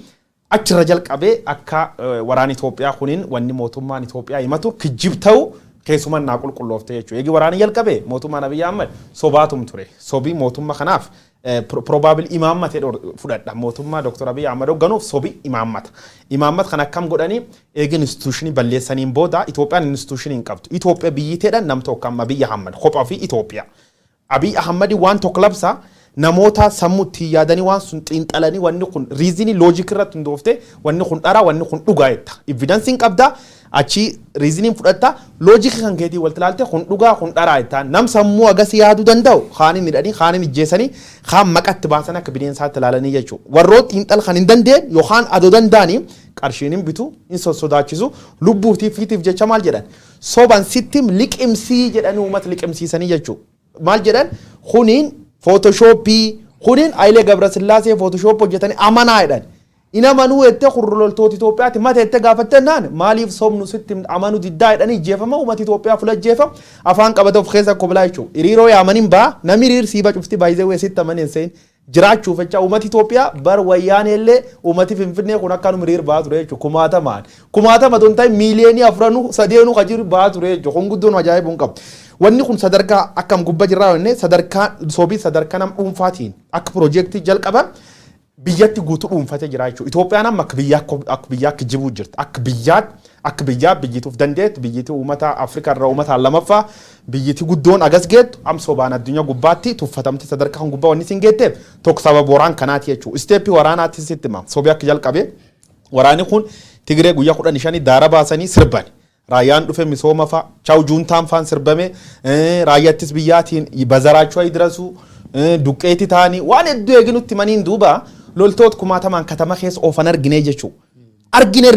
achirra jalqabee akka waraana Itoophiyaa kuniin wanni mootummaan Itoophiyaa himatu kijib ta'u keessumaan naa qulqulloofte jechuudha. Eegi waraana jalqabee mootummaan Abiy Ahmed sobaatum ture. Sobii mootummaa kanaaf probably imaammata fudhadha. Mootummaa Dr. Abiy Ahmed hoogganuuf sobii imaammata. Imaammata kan akkam godhanii eegi instituushinii balleessaniin booda Itoophiyaan instituushinii hin qabdu. Itoophiyaa biyyiiteedhaan nam tokko amma Abiy Ahmed kophaa fi Itoophiyaa. Abiy Ahmed waan tokko labsa namoota sammuutti yaadanii waan sun xiinxalanii wanni kun riizinii loojik irratti hundoofte wanni kun dharaa wanni kun dhugaa jetta. Evidensiin qabda achi riiziniin fudhatta loojikii kan keetii walitti ilaalte kun dhugaa kun dharaa jetta. Nam sammuu agas yaaduu danda'u kaanin midhanii kaanin ijjeessanii kaan maqatti baasan akka bineensaatti ilaalanii jechuudha. Warroota xiinxal kan hin dandeenye yookaan adoo danda'anii qarshiin hin bitu hin sodaachisu lubbuutiif fiitiif jecha maal jedhan soban sittim liqimsii jedhanii uummata liqimsiisanii jechuudha. Maal jedhan kuniin Photoshopii kuniin Hayilee Gabrasillaasee Photoshop hojjetanii amanaa jedhan. Ina manuu ette loltoota Itoophiyaatti mata ette gaafattennaan maaliif sobnu sitti amanuu diddaa jedhanii ijjeefama uummata Itoophiyaa fuula ijjeefama afaan qabate of keessa koblaa jechuudha. Hiriiroo yaamaniin baa namni hiriirsiiba cufti baay'ee weessitti amanin seen jiraachuuf jecha uummata Itoophiyaa bar wayyaanee illee uummati Finfinnee kun akka nu hiriir baa ture jechuudha. Kumaatama dontaa miiliyoonii afranuu sadeenuu kajiru baa ture jechuudha. Kun guddoon ajaa'ibuun qabu. Wanni kun sadarkaa akkam gubba jirraa jennee sadarkaa sobii sadarkaa nam dhuunfaatiin akka piroojeektii jalqaban biyyatti guutuu dhuunfatee jira jechuudha. Itoophiyaan amma akka biyyaa kijibuu jirti. Akka biyyaa biyyituuf dandeettu biyyittii uummata Afrikaa irraa uummataan lamaffaa biyyittii guddoon agas geettu am sobaan addunyaa gubbaatti tuffatamte sadarkaa kan gubbaa wanni siin geetteef tokko sababa waraan kanaati jechuudha. Isteeppii waraanaatti sitti hima sobii akka jalqabee waraanni kun Tigree guyyaa 15 daara baasanii sirbani. Raayyaan dhufe misooma fa'a chaw juuntaan faan sirbame raayyaattis biyyaatiin bazaraachuu hidirasu duqqeetti ta'anii waan hedduu eeginutti maniin duuba loltoota kumaatamaan katama keessa oofan argine jechuudha. Argine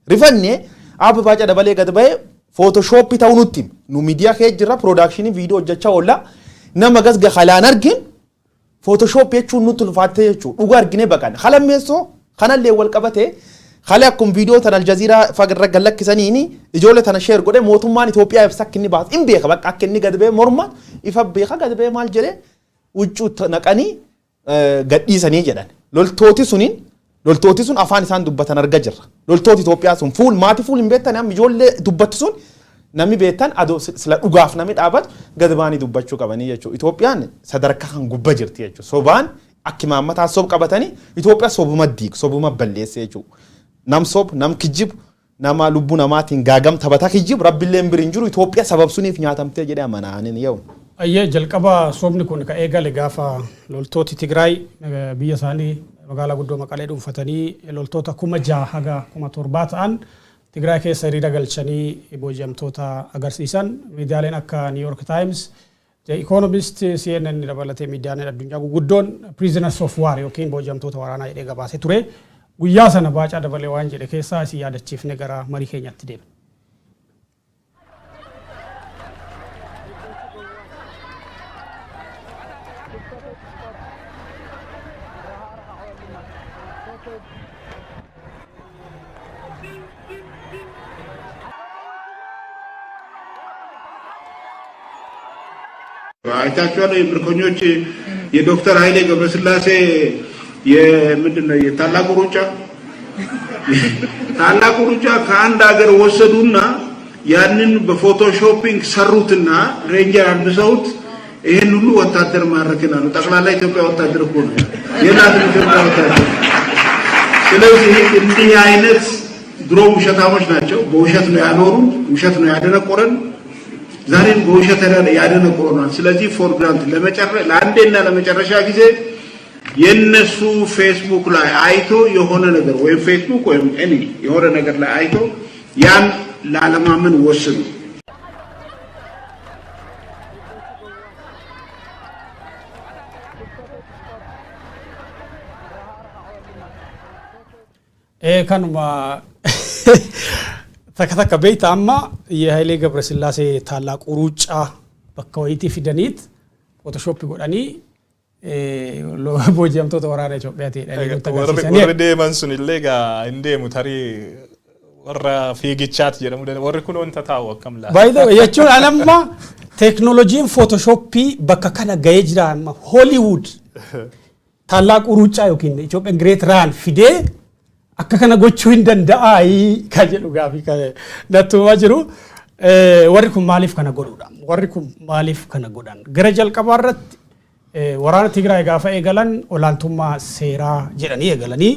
rifanne abba baacaa dabalee gad ba'ee Photoshop ta'uu nutti nu miidiyaa keessa jirra production viidiyoo hojjechaa oolla nama gas gahalaan argin Photoshop jechuun nutti ulfaatte jechuudha. Dhugaa argine baqan. Halammeessoo kanallee wal qabatee haala akkuma viidiyoo tan Aljaziiraa fagarra gallakkisaniini ijoollee tana share godhe mootummaan Itoophiyaa ibsa akka inni baas hin beeka bakka akka inni gad ba'e morma ifa beeka gad ba'e maal jedhee huccuu naqanii gadhiisanii jedhan. Loltooti sun afaan isaan dubbatan arga jirra. Loltooti Itoophiyaa sun fuul maatii fuul hin beektan amma ijoollee dubbatti sun namni beektan adoo sila dhugaaf namni dhaabatu gad ba'anii dubbachuu qabanii jechuudha. Itoophiyaan sadarkaa kan gubba jirti jechuudha. Sobaan akki maammataa sob qabatanii Itoophiyaa sobuma diig sobuma balleesse jechuudha. Nam sob nam kijibu nama lubbuu namaatiin gaagam taphata kijibu rabbiillee biriin jiru Itoophiyaa sababsuniif nyaatamtee jedhee amanaanin yoo. Ayyee jalqaba sobni kun ka eegale gaafa loltooti Tigraay biyya isaanii magaalaa guddoo Maqalee dhuunfatanii loltoota 6,000 haga 7,000 ta'an Tigraay keessa hiriira galchanii booji'amtoota agarsiisan miidiyaaleen akka New York Times, The Economist, CNN dabalatee miidiyaaleen addunyaa guguddoon prisoners of war yookiin booji'amtoota waraanaa jedhee gabaasee ture. Guyyaa sana baacaa dabalee waan jedhe keessaa isin yaadachiifne gara marii keenyatti deemna. አይታችኋል የምርኮኞች የዶክተር ኃይሌ ገብረስላሴ የምንድነው የታላቁ ሩጫ ከአንድ ሀገር ወሰዱና ያንን በፎቶሾፒንግ ሰሩትና ሬንጀር አልብሰውት ይሄን ሁሉ ወታደር ማረክናሉ ጠቅላላ ኢትዮጵያ ወታደር እኮ ነው የላትን ኢትዮጵያ ወታደር ስለዚህ እንዲህ አይነት ድሮ ውሸታሞች ናቸው በውሸት ነው ያኖሩ ውሸት ነው ያደነቆረን ዛሬም በውሸት ያደነቆረናል ስለዚህ ፎር ግራንት ለአንዴና ለመጨረሻ ጊዜ የነሱ ፌስቡክ ላይ አይቶ የሆነ ነገር ወይ ፌስቡክ ወይ እኔ የሆነ ነገር ላይ አይቶ ያን ላለማመን ወስኑ kanuma takataka beeyta amma የኃይሌ ገብረስላሴ ታላቁ ሩጫ bakka wayitii fidaniit photoshoppii godhanii booji'amtoota waraana Itoophiyaati warri deeman sun illee gaa hin deemu tarii warra fiigichaati jedhamu warri kun wanta taa'u akkam laa baay'ee jechuun anamma teeknooloojiin photoshoppii bakka kana ga'ee jira amma Hollywood taalaaquu ruucaa yookiin Itoophiyaan Great Run fidee akka kana gochuu hin danda'a kan jedhu gaafii kan nattumaa jiru warri kun maaliif kana godhuudha warri kun maaliif kana godhan gara jalqabaa irratti waraana Tigraay gaafa eegalan olaantummaa seeraa jedhanii eegalanii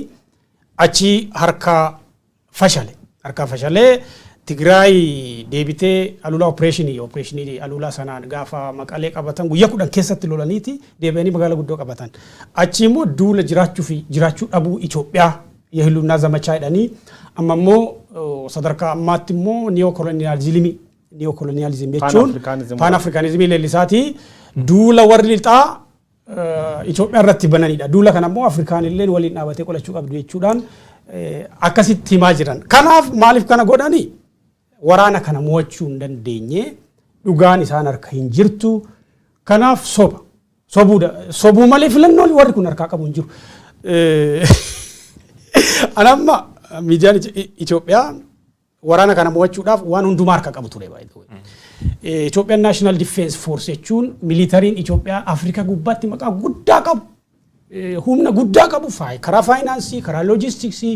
achi harka fashalee Tigraay deebitee alulaa opereeshinii alulaa sanaan gaafa Maqalee qabatan guyyaa 10 keessatti lolaniiti deebi'anii magaalaa guddoo qabatan achi immoo duula jiraachuu dhabuu Itoophiyaa የህሉና ዘመቻ አይዳኒ አማሞ ሰደርካ አማትሞ ኒዮኮሎኒያሊዝም የቹን ፓን አፍሪካኒዝም ለሊሳቲ ዱላ ወርሊጣ ኢትዮጵያ ረት በነኒዳ ዱላ ከናሞ አፍሪካን ለን ወሊና ባቴ ቆለቹ ቀብዱ የቹዳን አከሲት ኢማጂናን ከናፍ ማሊፍ ከና ጎዳኒ ወራና ከና ሞቹ እንደንደኘ ዱጋን ኢሳን አርካ እንጅርቱ ከናፍ ሶቡ ማሊፍ ለኖ ወርኩን አርካ ቀቡ እንጅሩ anamma miidiyaan Itoophiyaa waraana kana mo'achuudhaaf waan hundumaa harka qabu ture baay'ee. Itoophiyaa National Defense Force jechuun militariin Itoophiyaa Afrikaa gubbaatti maqaa guddaa qabu. Humna guddaa qabu karaa faayinaansii, karaa loojistiksii,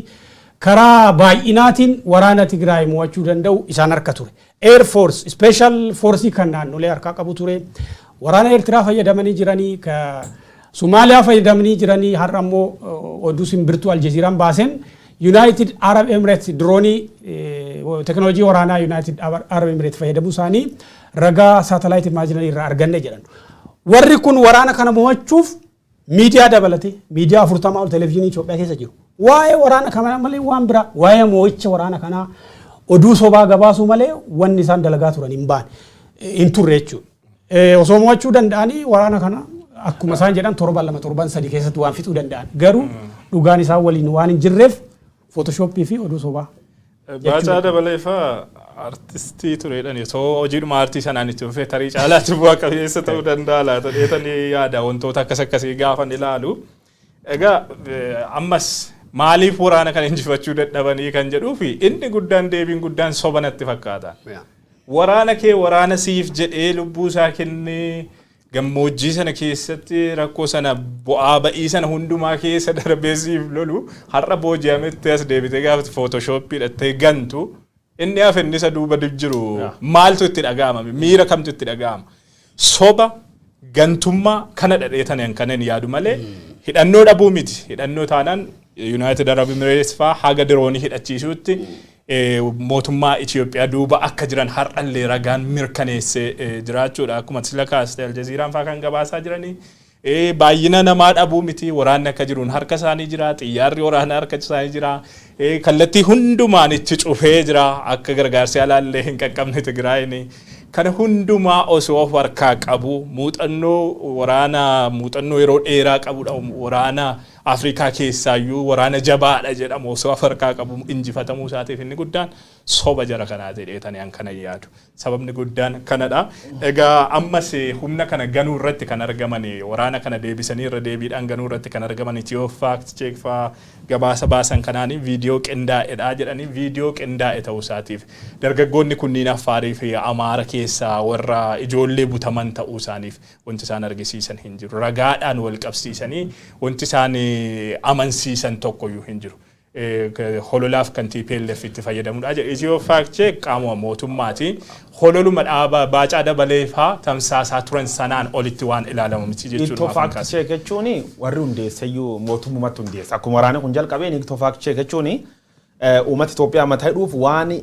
karaa baay'inaatiin waraana Tigraay mo'achuu danda'u isaan harka ture. Air Force, Special Force kan naannolee harka qabu ture. Waraana Eertiraa fayyadamanii jiranii Somaaliyaa fayyadamanii jiranii har'a immoo oduu simbirtuu Aljaziiraan baasen United Arab Emirates droonii teknooloojii waraanaa United Arab Emirates fayyadamuu isaanii ragaa saatalaayit imaajinanii irraa arganne jedhan. Warri kun waraana kana mo'achuuf miidiyaa dabalate miidiyaa 40 ol televiziyoonii Itoophiyaa keessa jiru. Waa'ee waraana kana malee waan biraa waa'ee mo'icha waraana kanaa oduu sobaa gabaasuu malee wanni isaan dalagaa turan hin baane hin turre jechuudha. Osoo mo'achuu danda'anii waraana kana akkuma isaan jedhan 7 keessatti waan fixuu danda'an garuu dhugaan isaa waliin waan hin jirreef photoshoppii fi oduu sobaa baacaa dabaleefa artistii turedhan so hojiidhuma artii sanaan itti dhufee tarii caalaatti bu'aa qabeessa ta'uu danda'a laata dheetanii yaada wantoota akkasii gaafan ilaalu. Egaa ammas maaliif waraana kan injifachuu dadhabanii kan jedhuu fi inni guddaan deebiin guddaan soba natti fakkaata. Waraana kee waraana siif jedhee lubbuu isaa kennee gammoojjii sana keessatti rakkoo sana bu'aa ba'ii sana hundumaa keessa darbee siif lolu har'a booji'ametti as deebitee gaafatti footooshooppii dhattee gantu inni hafe inni isa duuba jiru maaltu itti dhaga'ama miira kamtu itti dhaga'ama soba gantummaa kana dhadheetan kanan yaadu malee hidhannoo dhabuu miti hidhannoo taanaan United Arab Emirates faa haga diroonii hidhachiisuutti mootummaa Itoophiyaa duuba akka jiran har'allee ragaan mirkaneessee jiraachuudha akkuma sila kaastee Aljazeeraan faa kan gabaasaa jiranii baay'ina namaa dhabuu miti waraanni akka jiruun harka isaanii jira xiyyaarri waraanaa harka isaanii jira kallattii hundumaan itti cufee jira akka gargaarsi alaallee hin qaqqabne Tigraayini kana hundumaa osoo of harkaa qabu muuxannoo yeroo dheeraa qabudha waraana Afrikaa keessaayyuu waraana jabaadha jedhamu osoo of harkaa qabu injifatamuu isaatiif inni guddaan soba jara kanaa jedheetanii an kana yaadu sababni guddaan kanadha. Egaa ammas humna kana ganuu irratti kan argaman waraana kana deebisanii irra deebiidhaan ganuu irratti kan argaman Itiyoo Faakt Cheek faa gabaasa baasan kanaanii viidiyoo qindaa'edha jedhanii viidiyoo qindaa'e ta'uu isaatiif dargaggoonni kunniin Affaarii fi Amaara keessaa warra ijoollee butaman ta'uu isaaniif wanti isaan argisiisan hin jiru ragaadhaan wal qabsiisanii wanti isaan amansiisan tokkoyyuu hin jiru. Hololaaf kan TPLF itti fayyadamudha. Itiyoo Faakt Cheek qaama mootummaati. Hololuma dhaaba baacaa dabalee faa tamsaasaa turan sanaan olitti waan ilaalamu miti jechuudha. Itiyoo Faakt Cheek jechuun warri hundeessayyuu mootummatti hundeessa. Akkuma waraana kun jalqabeen Itiyoo Faakt Cheek jechuun uummata Itoophiyaa mataa hidhuuf waan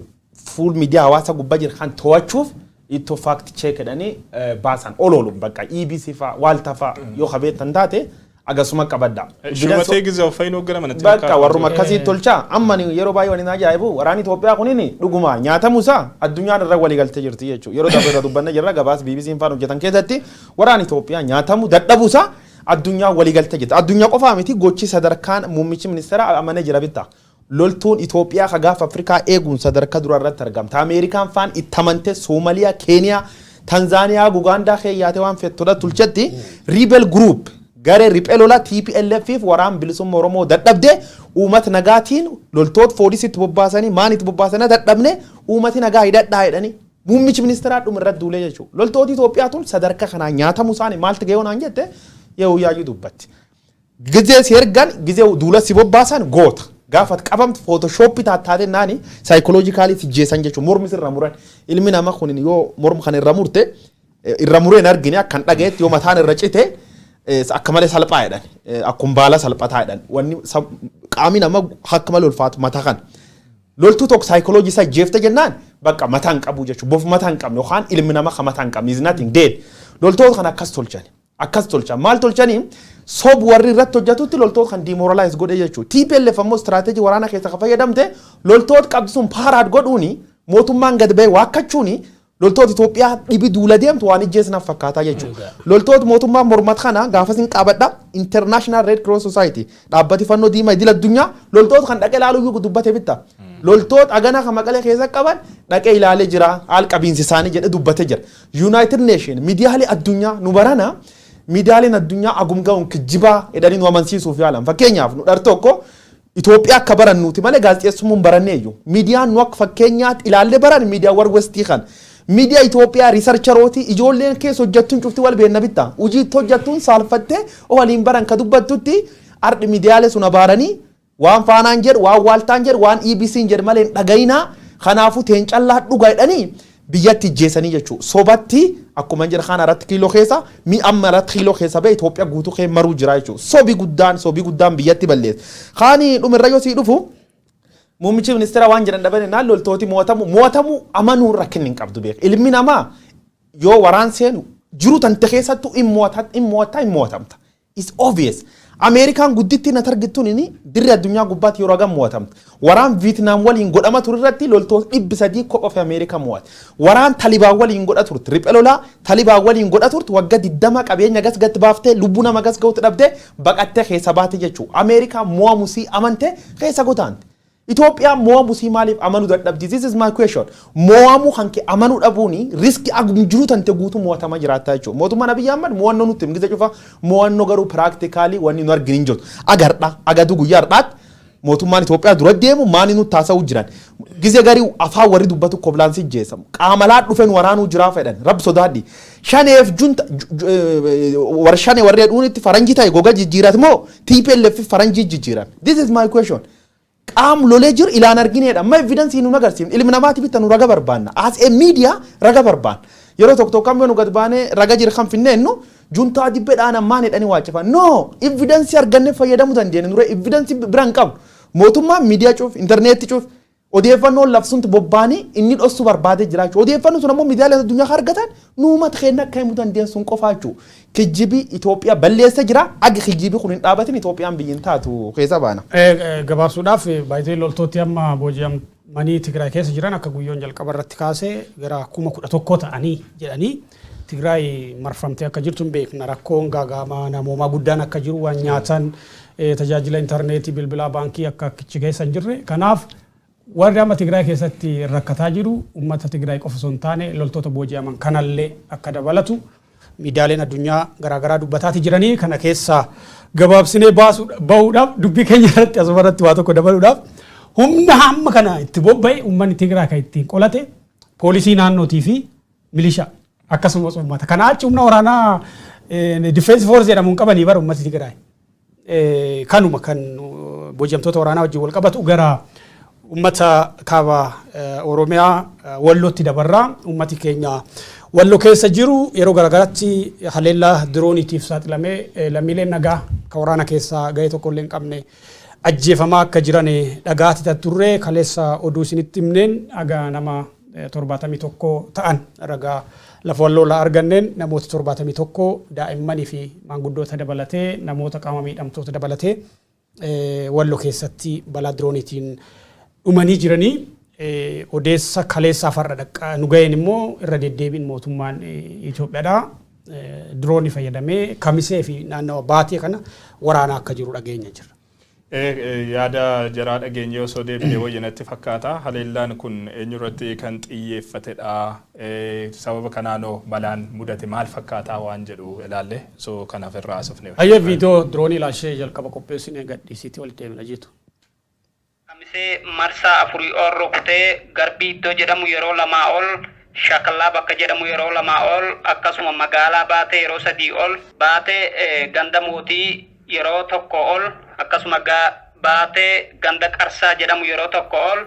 fuul miidiyaa hawaasa gubbaa jiru kan to'achuuf Itiyoo Faakt Cheek jedhanii baasan oloolu bakka EBC faa Waaltaa faa yoo qabeettan taate agasuma qabadda. Shumatee gizaa fayyinoo gara manatti bakka warruma akkasii tolchaa amma yeroo baay'ee waliin ajaa'ibu waraanni Itoophiyaa kunini dhuguma nyaatamuusaa addunyaan irra walii galtee jirti jechuudha. Yeroo dabreerra dubbanna jirra gabaas BBC'n faan hojjetan keessatti waraanni Itoophiyaa nyaatamu dadhabuusaa addunyaa walii galtee jirti. Addunyaa qofaa miti gochi sadarkaan muummichi ministeera amanee jira bitta. Loltuun Itoophiyaa hagaaf Afrikaa eeguun sadarkaa dura irratti argamta. Ameerikaan faan itti amantee Soomaliyaa, Keeniyaa, Tanzaaniyaa, Ugaandaa keeyyaatee waan fettudha tulchetti Rebel Group garee riphee lola TPLF fi waraan bilisummaa Oromoo dadhabde uummata nagaatiin loltoota poolisiitti bobbaasanii maanitti bobbaasanii dadhabne uummati nagaa hidhadhaa jedhanii muummichi ministeeraa dhuma irratti duulee jechuudha. Loltoota Itoophiyaa tun sadarkaa kanaa nyaatamu isaanii maalti ga'ee onaan jette yoo yaayyuu dubbatti. Gizee si ergan gizee duula si bobbaasan goota. Gaafat qabamtu Photoshop taatee naani psychologically si jeesan jechuudha. Mormi sirra muran ilmi namaa kun yoo morma kan irra murte irra mureen argine akkan dhagayetti yoo mataan irra cite akka malee salphaa jedhan akkuma baala salphataa jedhan wanni qaamni nama akka malee ulfaatu mataa kan loltuu tokko psychology isaa jeefte jennaan bakka mataan qabu jechuudha bof mataan qabne yookaan ilmi nama kan mataan qabne is nothing dead loltoota kan akkas tolchan maal tolchanii sob warri irratti hojjetutti loltoota kan demoralize godhe jechuudha TPLF ammoo strategy waraana keessa kan fayyadamte loltoota qabdisuun paaraad godhuuni mootummaan gad ba'ee waakkachuuni loltoota Itoophiyaa dhibi duula deemtu waan ijjeesnaaf fakkaataa jechuudha. Loltoota mootummaa mormat kana gaafasiin qabadha International Red Cross Society dhaabbati fannoo diimaa idil addunyaa loltoota kan dhaqee ilaaluu dubbate bitta. Loltoota agana kan maqalee keessa qaban dhaqee ilaalee jira haal qabiinsi isaanii jedhe dubbate jira. United Nation miidiyaalee addunyaa nu barana miidiyaaleen addunyaa agumgaa'uun kijibaa jedhanii nu amansiisuuf yaalan. Fakkeenyaaf nu dhar tokko Itoophiyaa akka barannuuti malee gaazexeessummaan baranneeyyu. Miidiyaan nu akka fakkeenyaatti ilaallee baran miidiyaa warra westii kan. Media Ethiopia researcherooti ijoolleen keessa hojjettuun cufti wal beekna bitta hojii hojjettuun saalfattee waliin baran ka dubbattutti ardi miidiyaalee sun abaaranii waan faanaan jedhu waan waaltaan jedhu waan EBC'n jedhu malee dhagayinaa kanaafuu teen callaa dhugaa jedhanii biyyatti jeesanii jechuudha sobatti akkuma jira kana irratti kiiloo keessa mi amma irratti kiiloo keessa ba'e Itoophiyaa guutuu kee maruu jira jechuudha sobi guddaan biyyatti balleessa kaanii dhumirra yoo sii dhufu muummichi ministeera waan jedhan dhabane naan loltooti mootamu amanuu rakkinni hin qabdu beek ilmi namaa yoo waraan seenu jiru tante keessattuu mootamta is obvious Ameerikaan gudditti na targittuun inni dirri addunyaa gubbaatti yeroo hagam mootamta waraan Vietnam waliin godhama ture irratti loltoota 300 kophaa fi Ameerikaa mo'ate waraan Talibaan waliin godha turte riphee lolaa Talibaan waliin godha turte waggaa 20 qabeenya gas gatti baaftee lubbuu nama gas ga'uutti dhabdee baqattee keessa baate jechuudha Ameerikaa mo'amusii amante keessa gotaante Ethiopia mo'amu si maaliif amanu dadhabdi? This is my question. Mo'amu hanke amanu dhabuuni riski agum jiru tante guutu mo'atama jiraata jechuudha. Mootummaan Abiyyi Ahmad mo'annoo nutti himgisa cufa mo'annoo garuu practically wanni nu arginu hin jiru. Agarra agatu guyyaa har'aatti mootummaan Itoophiyaa dura deemu maani nu taasa'u jiran. Gize garii afaan warri dubbatu koblaansi jeessamu. Qaamalaa dhufeen waraanuu jiraa fedhan rabbi sodaadhi. Shaneef junta warshane warri hedduunitti faranjii ta'e goga jijjiirat moo TPLF faranjii jijjiiran? This is my question. Qaam lolee jiru ilaan argineedha. Amma evidence nu agarsiifne ilmi namaatiif itti nu raga barbaanna. As a media raga barbaanna. Yeroo tokko tokko nu gad baane raga jira kan finneennu juntaa dibbeedhaan ammaan jedhanii waacifan. No, evidence arganne fayyadamuu dandeenya. Nuree evidence biraan qabu. Mootummaa miidiyaa cuuf, intarneetii cuuf odeeffannoo labsuunti bobbaanii inni dhossu barbaadee jiraachuu. Odeeffannoo sun ammoo miidiyaalee addunyaa argatan nuumata keenya akka himuu dandeessuun qofaachuu. Kijjibii Itoophiyaa balleessa jira. Agi kijjibii kun hin dhaabatin Itoophiyaan biyyin taatu keessa baana. Gabaabsuudhaaf baay'ee loltooti amma booji'amanii Tigraay keessa jiran akka guyyoon jalqaba irratti kaasee gara 11,000 ta'anii jedhanii Tigraay marfamtee akka jirtu hin beekna. Rakkoon gaagaamaa namoomaa guddaan akka jiru waan nyaatan tajaajila intarneetii bilbilaa baankii akka kichi keessa hin jirre. Kanaaf warri amma Tigraay keessatti rakkataa jiru uummata Tigraay qofa osoo hin taane loltoota booji'aman kanallee akka dabalatu miidiyaaleen addunyaa garaagaraa dubbataati jiranii kana keessaa gabaabsinee bahuudhaaf dubbii keenya irratti asumarratti waa tokko dabaluudhaaf humna hamma kana itti bobba'e uummanni Tigraay kan ittiin qolate poolisii naannootii fi milishaa akkasumas uummata kana achi humna waraanaa defense force jedhamuun qabanii bara uummati Tigraay kanuma kan booji'amtoota waraanaa wajjin wal qabatu gara ummata kaaba Oromiyaa Wallootti dabarraa ummati keenya Walloo keessa jiru yeroo garagaraatti haleellaa dirooniitiif saaxilamee lammiileen nagaa ka waraana keessa ga'ee tokko illee hin qabne ajjeefamaa akka jiran dhagaati turre kaleessa oduu isinitti himneen aga nama 71 ta'an ragaa lafa Walloolaa arganneen namoota 71 daa'immanii fi maanguddoota dabalatee namoota qaama miidhamtoota dabalatee Walloo keessatti balaa dirooniitiin dhumanii jiranii odeessa kaleessaa farra dhaqqa nu ga'een immoo irra deddeebiin mootummaan Itoophiyaadhaa diroonii fayyadamee kamisee fi naannawa baatee kana waraanaa akka jiru dhageenya jira. Yaada jaraa dhageenye osoo deebinee wayyanatti fakkaata. Haleellaan kun eenyurratti kan xiyyeeffatedha. Sababa kanaanoo balaan mudate maal fakkaataa waan jedhu ilaalle so kanaaf irraa asufne. Ayyee viidiyoo diroonii ilaashee jalqaba qopheessine gadhiisiitii walitti deemna jitu. Marsaa afurii ol rukutee garbii iddoo jedhamu yeroo lamaa ol shakalaa bakka jedhamu yeroo lamaa ol akkasuma magaalaa baatee yeroo 3 ol baatee ganda mootii yeroo tokko ol akkasuma baatee ganda qarsaa jedhamu yeroo tokko ol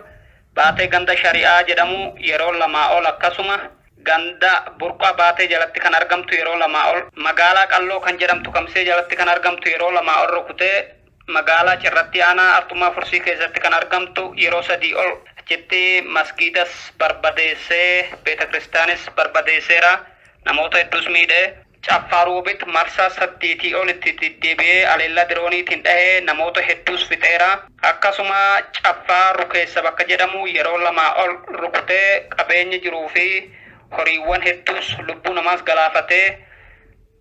baatee ganda shari'aa jedhamu yeroo lamaa ol akkasuma ganda burqaa baatee jalatti kan argamtu yeroo lamaa ol magaalaa qalloo kan jedhamtu kamsee jalatti kan argamtu yeroo lamaa ol rukutee magaalaa cirratti aanaa artumaa fursii keessatti kan argamtu yeroo 3 ol achitti masgiidas barbadeessee beetakiristaanis barbadeesseera namoota hedduus miidhee Caffaaruubit marsaa 8 ol itti deddeebi'ee haleellaa dirooniitiin dhahee namoota hedduus fixeera akkasuma Caffaaru keessa bakka jedhamu yeroo lamaa ol rukutee qabeenya jiruu fi horiiwwan hedduus lubbuu namaas galaafatee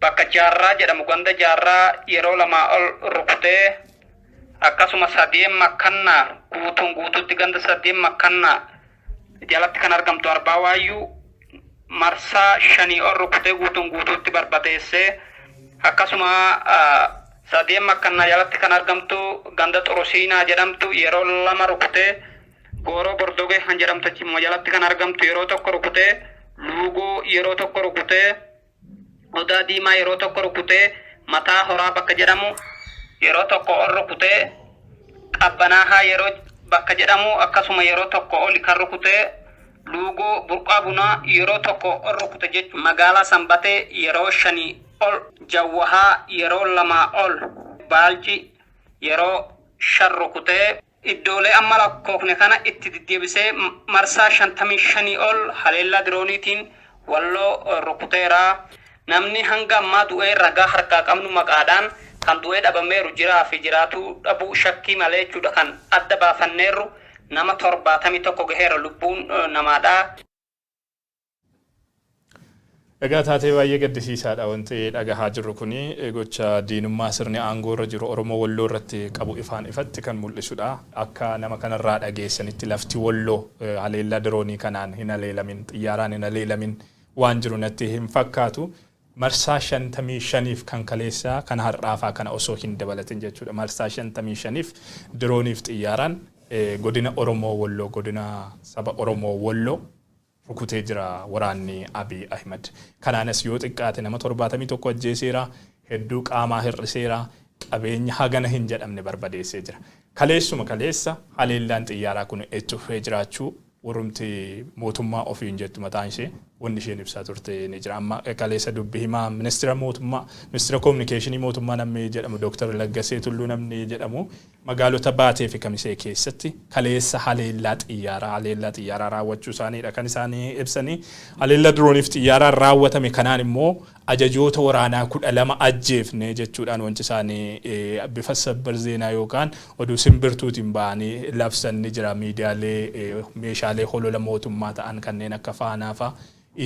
bakka jaarraa jedhamu ganda jaarraa yeroo lamaa ol rukutee akkasuma 3 makkannaa guutuutti ganda 3 makkannaa jalatti kan argamtu arbaa waayyuu marsaa 5 ol rukutee guutuutti barbadeessee akkasuma 3 makkannaa jalatti kan argamtu ganda Xurosiinaa jedhamtu yeroo 2 rukutee Gooroo Bordogee kan jedhamtu immoo jalatti kan argamtu yeroo 1 rukutee Luugoo yeroo 1 rukutee Odaa Diimaa yeroo 1 rukutee Mataa Horaa bakka jedhamu yeroo 1 ol rukutee Qabbanaahaa yeroo bakka jedhamu akkasuma yeroo 1 ol kan rukutee Luugoo Burqaa Bunaa yeroo 1 ol rukute jechuudha. Magaalaa Sanbatee yeroo 5 ol Jawwahaa yeroo 2 ol Baalji yeroo 5 rukutee iddoolee amma lakkoofne kana itti deddeebisee marsaa 55 ol haleellaa dirooniitiin Walloo rukuteera. Namni hanga ammaa du'ee ragaa harkaa qabnu maqaadhaan kan du'ee dhabameeru jiraa fi jiraatu dhabuu shakkii malee jechuudha kan adda baafanneerru nama 71 gaheera lubbuun namaadhaa. Egaa taatee baay'ee gaddisiisaadha wanti dhagahaa jirru kuni gocha diinummaa sirni aangoo irra jiru Oromoo Walloo irratti qabu ifaan ifatti kan mul'isudha. Akka nama kanarraa dhageessanitti lafti Walloo haleellaa diroonii kanaan hin haleelamin xiyyaaraan hin haleelamin waan jiru natti hin fakkaatu. Marsaa 55f kan kaleessaa kan har'aafaa kana osoo hin dabalatin jechuudha. Marsaa 55f dirooniif xiyyaaraan godina Oromoo Walloo godina saba Oromoo Walloo rukutee jira waraanni Abiy Ahmed. Kanaanis yoo xiqqaate nama 71 ajjeeseera, hedduu qaamaa hir'iseera, qabeenya hagana hin jedhamne barbadeessee jira. Kaleessuma kaleessa haleellaan xiyyaaraa kun itti fufee jiraachuu warrumti mootummaa ofiin jettu mataan ishee wanni isheen ibsaa turte ni jira. Amma kaleessa dubbii himaa ministeera mootummaa ministeera kominikeeshinii mootummaa namni jedhamu Dr. Laggasee Tulluu namni jedhamu magaalota Baatee fi Kamisee keessatti kaleessa haleellaa xiyyaaraa raawwachuu isaaniidha kan isaanii ibsanii. Haleellaa dirooniif xiyyaaraa raawwatame kanaan immoo ajajoota waraanaa 12 ajjeefne jechuudhaan wanti isaanii bifa sabbar zeenaa yookaan oduu simbirtuutiin ba'anii labsan ni jira. Miidiyaalee meeshaalee holola mootummaa ta'an kanneen akka Faanaa fa'a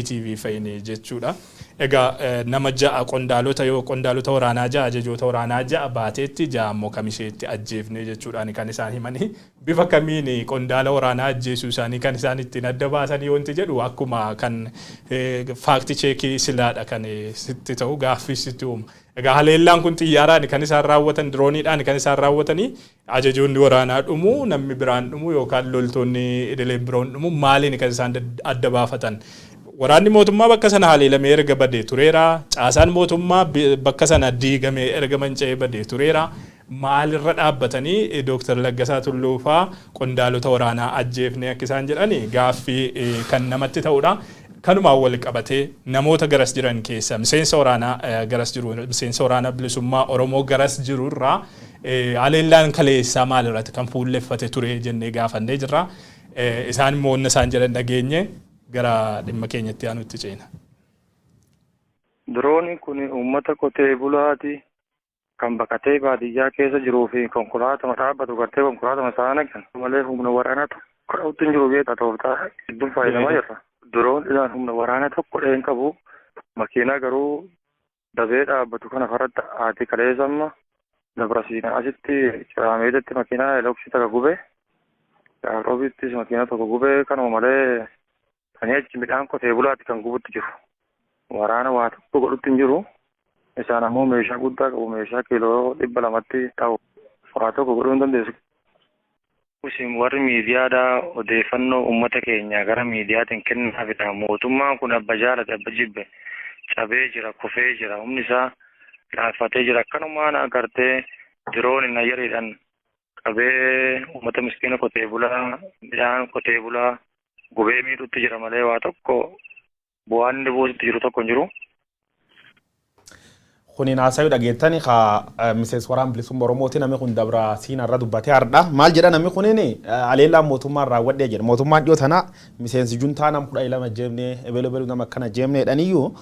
ETV fa'ini jechuudha. Egaa nama ja'a qondaalota waraanaa ja'a ajajoota waraanaa ja'a Baateetti ja'a immoo Kamiseetti ajjeefne jechuudhaan kan isaan himanii. Bifa kamiin qondaala waraanaa ajjeesuu isaanii kan isaan ittiin adda baasanii wanti jedhu akkuma kan faakti cheekii silaadha kan sitti ta'u gaaffii sitti uuma. Egaa haleellaan kun xiyyaaraan kan isaan raawwatan dirooniidhaan kan isaan raawwatanii ajajoonni waraanaa dhumu namni biraan dhumu yookaan loltoonni idileen biroon dhumu maaliin kan isaan adda baafatan. Waraanni mootummaa bakka sana haleelamee erga badee tureera. Caasaan mootummaa bakka sana diigamee erga manca'ee badee tureera. Maalirra dhaabbatanii Dr. Laggasaa Tulluu fa'aa qondaalota waraanaa ajjeefne akka isaan jedhani gaaffii kan namatti ta'udha. Kanumaan wal qabatee namoota garas jiran keessa miseensa waraanaa garas jiru miseensa waraanaa bilisummaa Oromoo garas jiru irraa haleellaan kaleessaa maalirratti kan fuulleffate ture jennee gaafannee jirra. Isaan immoo wanna isaan jedhan dhageenye gara dhimma keenyatti aanutti ceena. Dirooniin kun uummata qotee bulaati kan baqatee baadiyyaa keessa jiruu fi konkolaatama dhaabbatu gartee konkolaatama saana kan malee humna waraanaa tokko dhawutti hin jiru beektaa tooftaa hedduun fayyadamaa jirra. Dirooniidhaan humna waraanaa tokko dheen qabu makiinaa garuu dabee dhaabbatu kana faratti haati kaleessamma dabrasiina asitti ciraameedatti makiinaa eloksii takka gube Yaaqoobittis makiinaa tokko gube kanuma malee kanii achi midhaan qotee bulaatti kan gubutti jiru. Waraana waa tokko godhutti hin jiru. Isaan ammoo meeshaa guddaa qabu meeshaa kiiloo 200 ta'u waa tokko godhuu hin dandeessu. Isin warri miidiyaadhaa odeeffannoo uummata keenya gara miidiyaatiin kennaafidha. Mootummaan kun abba jaalate abba jibbe cabee jira kufee jira humni isaa laaffatee jira. Akkanumaan agartee diroon ayyariidhaan qabee uummata miskiina qotee bulaa midhaan qotee bulaa gubee miidhutti jira malee waa tokko bu'aan inni buusitti jiru tokko hin jiru. Kuni naasayu dhageettani ka Mrs. Waraan bilisummaa Oromooti namni kun dabra siinarra dubbatee har'a maal jedha namni kunini haleellaan mootummaan raawwadhee jedha. Mootummaan dhiyoo tana miseensi juntaa nam 12 jeemnee ebelebelu nama akkana jeemnee dhaniyyuu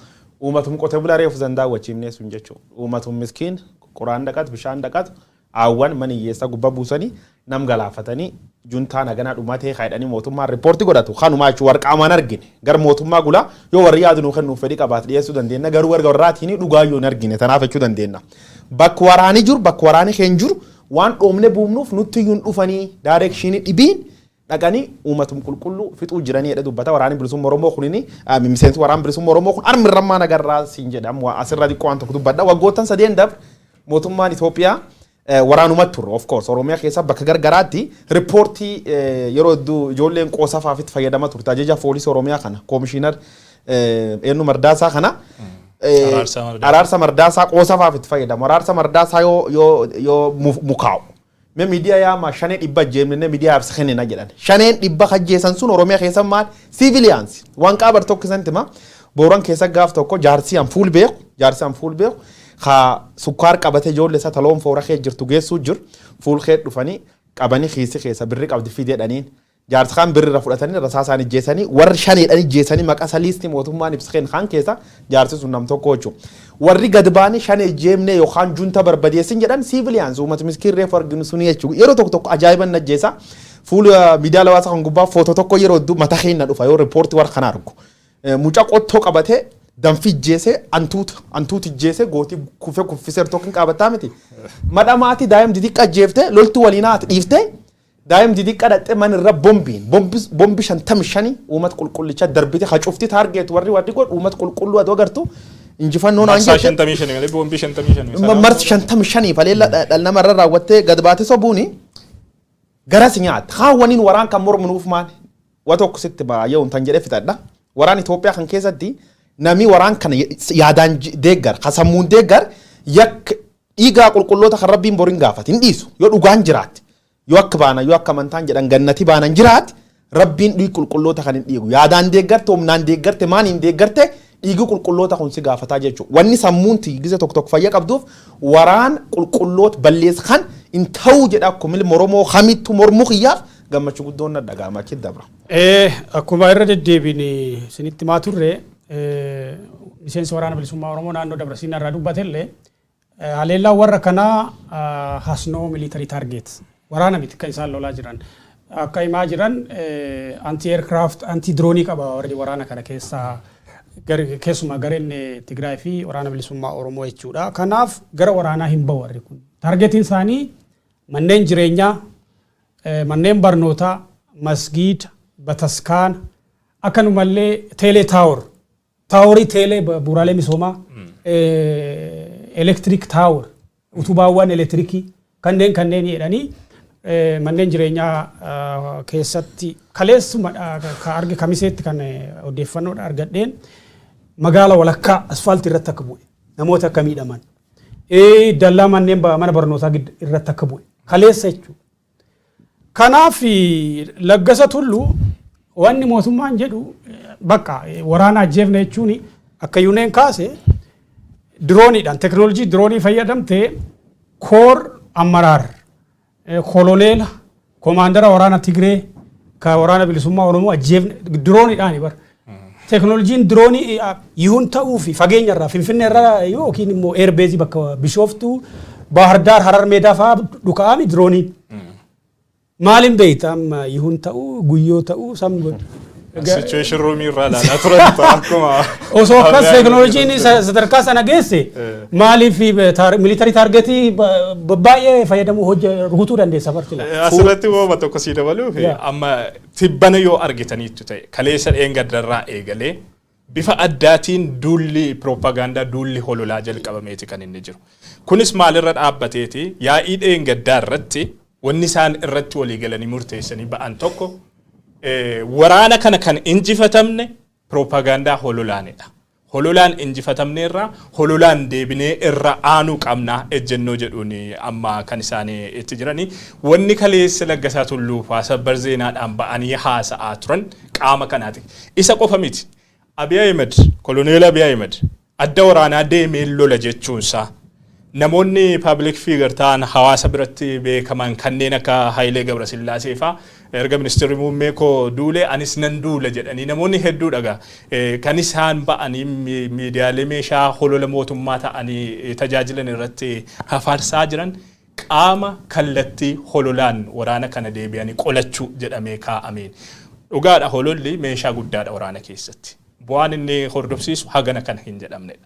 uummatum qotee bulaa reefu zandaawwachiifnee sun jechuudha. Uummatum miskiin quraan dhaqatu bishaan dhaqatu awwan maniyyeessa gubbaa buusanii nam galaafatanii juntaa naganaa dhumatee kaayidhanii mootummaan riippoortii godhatu kanuma jechuun warqaamaan argine gar mootummaa gulaa yoo warri yaadu nuu kennuuf fedhii qabaate dhiyeessuu dandeenya garuu warra warraatiin dhugaayoo hin argine tanaaf jechuu dandeenya. Bakka waraanii jiru bakka waraanii keenya jiru waan dhoomne buufnuuf nutti iyyuu dhufanii daayirekshinii dhibiin dhaqanii uummatum qulqulluu fixuu jiranii jedhe dubbata waraanii bilisummaa Oromoo kunini miseensi waraan bilisummaa Oromoo kun armirrammaa nagarraa siin jedhamu asirra xiqqoo waan tokko dubbadha waggoottan 3 dabre mootummaan Itoophiyaa waraanumatti turre of course Oromiyaa keessa bakka gargaraatti riippoortii yeroo hedduu ijoolleen qoosafaafitti fayyadama turte ajaja poolisii Oromiyaa kana koomishiinar eenyu Mardaasaa kana araarsa Mardaasaa qoosafaafitti fayyadamu araarsa Mardaasaa yoo mukaa'u mee miidiyaa yaama shanee dhibba jeemne miidiyaa absa kennina jedhan shaneen dhibba kajjeessan sun Oromiyaa keessa maal civilians waan qaabar tokko santima booran keessa gaaf tokko jaarsii an fuul beeku ha sukkaar qabate ijoollee isaa taloon foora kee jirtu geessuu jiru fuul kee dhufanii qabanii kiisi keessa birri qabdi fideedhaniin jaarsa kaan birri fudhatanii rasaasaan ijjeessanii warri shaneedhaan ijjeessanii maqaa saliisti mootummaan ibsa kaan keessa jaarsi sun nam tokko jechuudha. Warri gad baanii shanee jeemnee yookaan junta barbadeessin jedhan siiviliyaans uummata miskiin reefu arginu suni jechuudha. Yeroo tokko tokko ajaa'iban ajjeessa fuul miidiyaa lawaasaa kan gubbaa footoo tokko yeroo hedduu mataa keenya dhufa yoo riippoortii warra kana argu. Mucaa qottoo qabatee danfi ijjeese antuuti ijjeese gootii kuffiseer tokkin qabataa miti. Madhamaati daa'im xixiqqa ajjeefte loltuu waliin haati dhiifte daa'im xixiqqa dhaqxee man irra bombi 55 uummata qulqullicha darbite hacufti taargeet warri godhu uummata qulqulluu adoo agartu injifannoon Marsaa 55 malee boombii 55. Marsa 55 faleella dhala namarra raawwattee gad baate sobuuni garas nyaata haawwaniin waraan kan mormunuuf maal wata tokkositti baay'ee untan jedhee fixadha waraan Itoophiyaa kan keessatti nami waraan kana yaadaan deeggar kasammuun deeggar yak dhiigaa qulqulloota kan rabbiin boriin gaafate hin dhiisu yoo dhugaan jiraatti yoo akka baana yoo akka amantaan jedhan gannati baanan jiraatti rabbiin dhiig qulqulloota kan hin dhiigu yaadaan deeggarte humnaan deeggarte maaniin deeggarte dhiigi qulqulloota kun si gaafataa jechuudha. Wanni sammuun tiigisa tokko fayya qabduuf waraan qulqulloota balleessa kan hin ta'uu jedha akkuma Oromoo hamittu mormuu kiyyaaf gammachuu guddoon na dhaga'ama achi dabra. Akkuma irra deddeebiin isinitti maa turre miseensi waraana bilisummaa Oromoo naannoo Dabrasiin irraa dubbatellee haleellaan warra kanaa hasnoo military target waraana miti kan isaan lolaa jiran akka himaa jiran anti aircraft anti droonii qaba warri waraana kana keessaa keessumaa gareen Tigraay fi waraana bilisummaa Oromoo jechuudha. Kanaaf gara waraanaa hin bahu warri kun. Targetiin isaanii manneen jireenyaa, manneen barnootaa, masgiida, bataskaan, akkanumallee teelee taaworii teelee bu'uuraalee misoomaa, elektiriik taawor, utubaawwan elektirikii kanneen jedhanii manneen jireenyaa keessatti kaleessuma ka arge kamiseetti kan odeeffannoodha argadheen magaala walakkaa asfaaltii irratti akka bu'e namoota akka miidhaman dallaa manneen mana barnootaa irratti akka bu'e kaleessa jechuudha. Kanaaf laggasa tullu wanni mootummaan jedhu bakka waraana ajjeefna jechuun akka yuuneen kaase dirooniidhaan teknoolojii diroonii fayyadamtee koor ammaraar koloneela komaandara waraana Tigree ka waraana bilisummaa Oromoo ajjeefne dirooniidhaan bar teknoolojiin diroonii yuun ta'uu fi fageenya irraa Finfinnee irraa yookiin immoo eerbeezii bakka Bishooftuu Baahirdaar Harar Meedaa fa'aa dhuka'ame dirooniin maalin beeyta amma yuun ta'uu guyyoo ta'uu samgoon situation room irraa laalaa turan akkuma osoo akkas teknoolojiin sadarkaa sana geesse maaliif military targetii baay'ee fayyadamuu rukutuu dandeessa fartila. Asirratti wooma tokko sii dabaluuf amma tibbana yoo argitaniitu ta'e kaleessa dheengaddarraa eegalee bifa addaatiin duulli propagaandaa duulli hololaa jalqabameeti kan inni jiru. Kunis maalirra dhaabbateeti yaa'ii dheengaddaa irratti wanni isaan irratti walii galanii murteessanii ba'an tokko waraana kana kan injifatamne propagaandaa hololaanidha. Hololaan injifatamne irraa hololaan deebinee irra aanuu qabna ejjennoo jedhuun amma kan isaan itti jiranii wanni kaleessa laggasaa tulluufaa sabbar zeenaadhaan ba'anii haasa'aa turan qaama kanaati. Isa qofa miti. Abiy Ahmed koloneel Abiy Ahmed adda waraanaa deemee lola jechuunsaa namoonni public figure ta'an hawaasa biratti beekaman kanneen akka Hayilee Gabrasillaasee fa'aa erga ministeerri muummee koo duule anis nan duula jedhanii namoonni hedduu dhagaa kan isaan ba'anii miidiyaalee meeshaa holola mootummaa ta'anii tajaajilan irratti hafarsaa jiran qaama kallattii hololaan waraana kana deebi'anii qolachuu jedhamee kaa'ameen. Dhugaadha hololli meeshaa guddaadha waraana keessatti. Bu'aan inni hordofsiisu hagana kana hin jedhamnedha.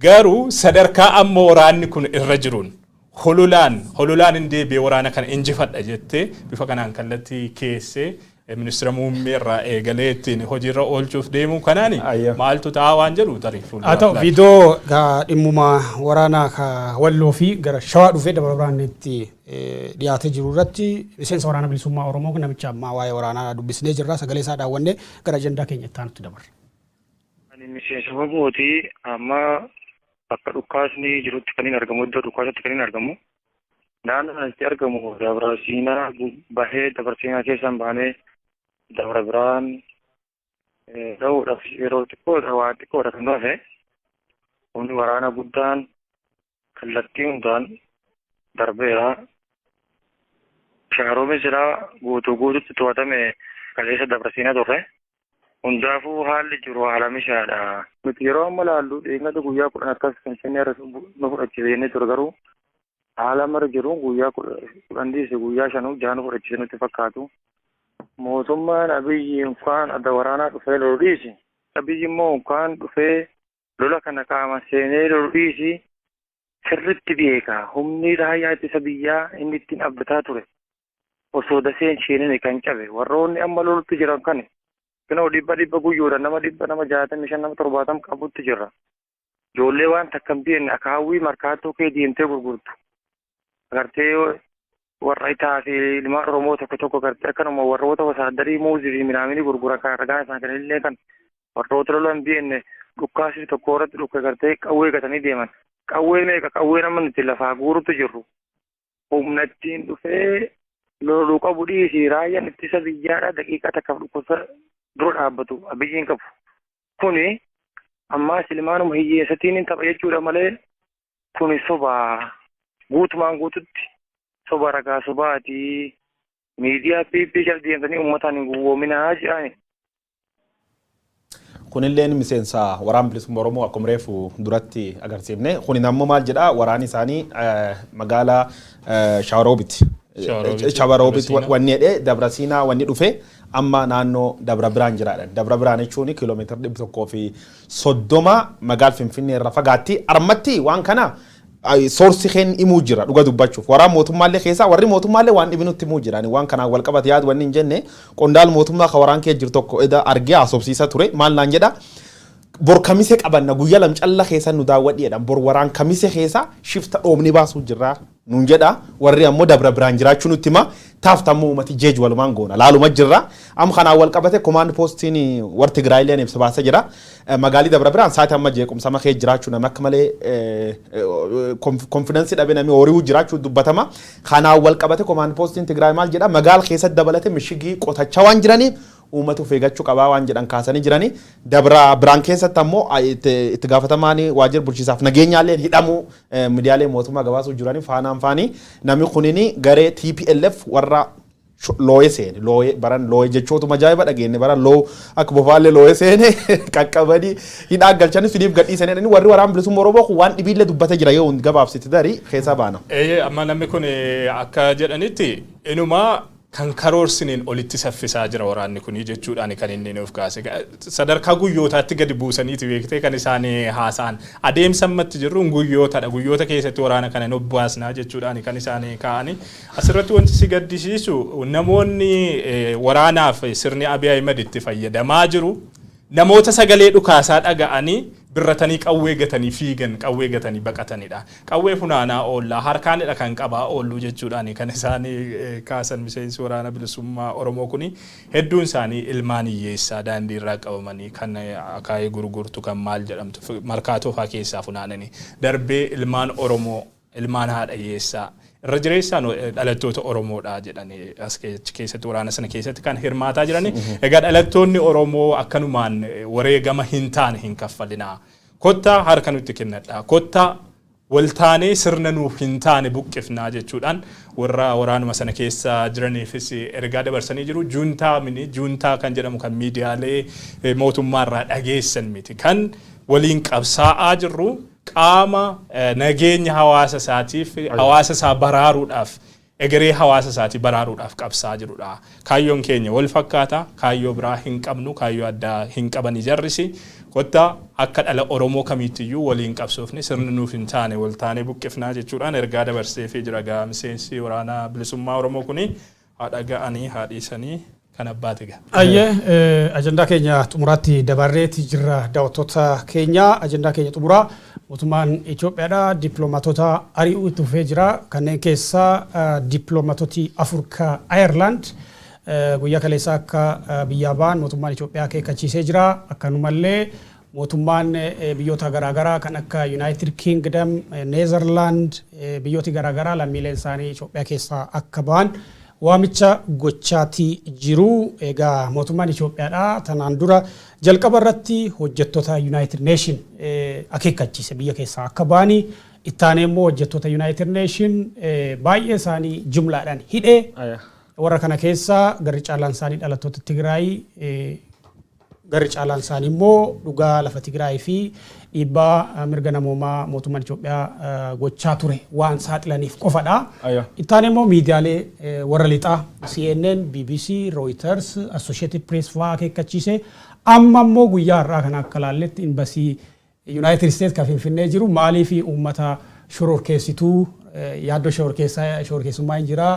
Garuu sadarkaa amma waraanni kun irra jiruun hololaan hin deebi'ee waraana kana injifadha jettee bifa kanaan kallattii keessee ministeera muummee irraa eegalee ittiin hojiirra oolchuuf deemuu kanaan maaltu ta'aa waan jedhu tariifuu. Haa ta'u viidiyoo dhimmuma waraanaa walloo fi gara shawaa dhufee dabara waraanneetti dhiyaatee jiru irratti miseensa waraana bilisummaa Oromoo namicha ammaa waa'ee waraanaa dubbisnee jirra sagalee isaa daawwannee gara ajandaa keenya itti aanutti dabarra. Ani miseensa Oromooti amma akka dhukaasni jirutti kan hin argamu iddoo dhukaasatti kan hin argamu naannoo kanatti argamu Dabrasiinaa bahee Dabrasiinaa keessaan baanee Dabra Biraan ta'uudhaaf yeroo xiqqoodha kan dhufe humni waraana guddaan kallattii hundaan darbeera. Shaaroomi silaa guutuutti to'atame kaleessa Dabrasiinaa turre. Hundaafuu haalli jiru haala mishaadha. Nuti yeroo amma laallu dheengadda guyyaa 10 akkas Finfinnee irra nu fudhachiise jennee ture garuu haala mara jiru guyyaa 10 dhiise guyyaa 5 6 nu fudhachiise nutti fakkaatu. Mootummaan Abiyyi unkaan adda waraanaa dhufee lolu dhiise. Abiyyi immoo unkaan dhufee lola kana qaama seenee lolfiisi sirritti beeka humni raayyaa ittisa biyyaa inni ittiin abdataa ture osoo daseen sheenine kan cabe warroonni amma lolutti jiran kan kunoo dhibba guyyoodhaan nama 65 nama 70 qabutti jira. Ijoollee waan takka hin beekne akaawwii markaatoo kee deemtee gurgurtu. Agartee warra itaa fi ilmaan Oromoo tokko agartee akkanuma warroota wasaaddarii muuzii fi midhaanii gurguran kan ragaa isaan kan illee kan warroota lola hin beekne dhukkaasii tokko irratti dhukka agartee qawwee gatanii deeman. Qawwee meeqa qawwee nama nuti lafaa guurutti jirru. Humna ittiin dhufee loluu qabu dhiisii raayyaan ittisa biyyaadhaa daqiiqaa takkaaf dhukkubsa dura dhaabbatu abiyyiin qabu. Kuni ammaas ilmaanuma hiyyeessatiin tapha jechuudha malee kuni sobaa guutumaan guututti soba ragaa sobaati miidiyaa PP deemtanii uummataan hin gowwoominaa jedhani. Kunilleen miseensa waraana bilisummaa Oromoo akkuma reefu duratti agarsiifne kuni nammoo maal jedha waraani isaanii magaalaa Shawaroobiti. Shawaroobiti wanni jedhee Dabra Siinaa wanni dhufe amma naannoo Dabra Biraan jiraadha. Dabra Biraan jechuun kiiloomeetira 130 magaalaa Finfinnee irraa fagaatti armatti waan kana soorsi keen imuu jira dhuga dubbachuuf waraan mootummaallee keessaa warri mootummaallee waan dhibinutti imuu jirani waan kanaan wal qabate yaadu wanni hin jenne qondaal mootummaa ka waraan kee jiru tokko eda argee asobsiisa ture maal naan jedha bor kamise qabanna guyyaa lam calla keessa nu daawwadhiidhaan bor waraan kamise keessa shifta dhoomni baasuu jirra nuun jedha warri ammoo Dabra Biraan jiraachuu nutti hima taaftammoo uummati jeej walumaan goona laaluma jirra am kanaan wal qabate komaand poostiin war Tigraayilleen ibsa baasa jira magaalii Dabra Biraan saati amma jeequmsa makee jiraachuu nama akka malee konfidensi dhabe namni horii jiraachuu dubbatama kanaan wal qabate komaand poostiin Tigraay maal jedha magaal keessatti dabalate mishigii qotachaa waan jiraniif uummatu feegachuu qabaa waan jedhan kaasanii jirani Dabra Biraan keessatti ammoo itti gaafatamaan waajjira bulchiisaaf nageenyaallee hidhamu miidiyaalee mootummaa gabaasuu jirani faanaan faanii namni kunini garee TPLF warra looye seene looye baran looye jechootu majaa'iba dhageenne baran loo akka bofaallee looye seene qaqqabanii hidhaa galchanii finiif gadhiisanii warri waraana bilisummaa Oromoo waan dhibiillee dubbatee jira yoo gabaabsiti darii keessa baana. Amma namni kun akka jedhanitti inumaa kan karoorsiniin olitti saffisaa jira waraanni kun jechuudhaan kan inni nuuf kaase sadarkaa guyyootaatti gadi buusaniiti beektee kan isaan haasa'an adeemsammatti jirru guyyoota keessatti waraana kana nu baasnaa jechuudhaan kan isaan kaa'ani asirratti wanti si gaddisiisu namoonni waraanaaf sirni Abiy Ahmed itti fayyadamaa jiru namoota sagalee dhukaasaa dhaga'anii birratanii qawwee gatanii fiigan qawwee gatanii baqatanidha qawwee funaanaa oollaa harkaanidha kan qabaa oollu jechuudhaan kan isaan kaasan miseensi waraana bilisummaa Oromoo kuni hedduun isaanii ilmaan hiyyeessaa daandii irraa qabamanii kan akaayee gurgurtu kan maal jedhamtu markaatoo faa keessaa funaananii darbee ilmaan Oromoo ilmaan haadha hiyyeessaa irra jireessaan dhalattoota Oromoodha jedhanii as keessatti waraana sana keessatti kan hirmaataa jirani egaa dhalattoonni Oromoo akkanumaan wareegama hin taane hin kaffalinaa kotta harka nutti kennadha kotta waltaanee sirna nuuf hin taane buqqifnaa jechuudhaan warra waraanuma sana keessa jiraniifis ergaa dabarsanii jiru juuntaa kan jedhamu kan miidiyaalee mootummaarraa dhageessan miti kan waliin qabsaa'aa jirru qaama nageenya hawaasa isaatiif hawaasa isaa baraaruudhaaf egeree hawaasa isaatii baraaruudhaaf qabsaa jirudha. Kaayyoon keenya wal fakkaata kaayyoo biraa hin qabnu kaayyoo addaa hin qabani jarrisi kotta akka dhala Oromoo kamiittiyuu waliin qabsoofne sirni nuuf hin taane wal taanee buqqifnaa jechuudhaan ergaa dabarseefii jira gaa miseensi waraana bilisummaa Oromoo kuni haadha ga'anii haadhiisanii kan abbaate gaa. Ayyee ajandaa keenya xumuraatti dabarreeti jirra daawwattoota keenya ajandaa keenya xumuraa mootummaan Itoophiyaadha dippiloomaatota ari'uu itti fufee jira kanneen keessaa dippiloomaatoti afur ka Ayerlaand guyyaa kaleessaa akka biyyaa ba'an mootummaan Itoophiyaa akeekkachiisee jira akkanumallee mootummaan biyyoota garaagaraa kan akka United Kingdom, Netherland biyyooti garaagaraa lammiileen isaanii Itoophiyaa keessaa akka ba'an waamicha gochaatii jiru egaa mootummaan Itoophiyaadha tanaan dura jalqaba irratti hojjettoota United Nation akeekkachiise biyya keessaa akka ba'anii ittaanee immoo hojjettoota United Nation baay'ee isaanii jumlaadhaan hidhee warra kana keessaa garri caalaan isaanii dhalattoota Tigraay garri caalaan isaanii immoo dhugaa lafa Tigraay fi dhiibbaa mirga namoomaa mootummaan Itoophiyaa gochaa ture waan saaxilaniif qofadha. Ittaanee immoo miidiyaalee warra lixaa CNN, BBC, Reuters, Associated Press fa'aa akeekkachiise amma immoo guyyaa har'aa kana akka laalletti imbasii United States ka finfinnee jiru maalii fi uummata shororkeessituu yaaddoo shororkeessummaa hin jira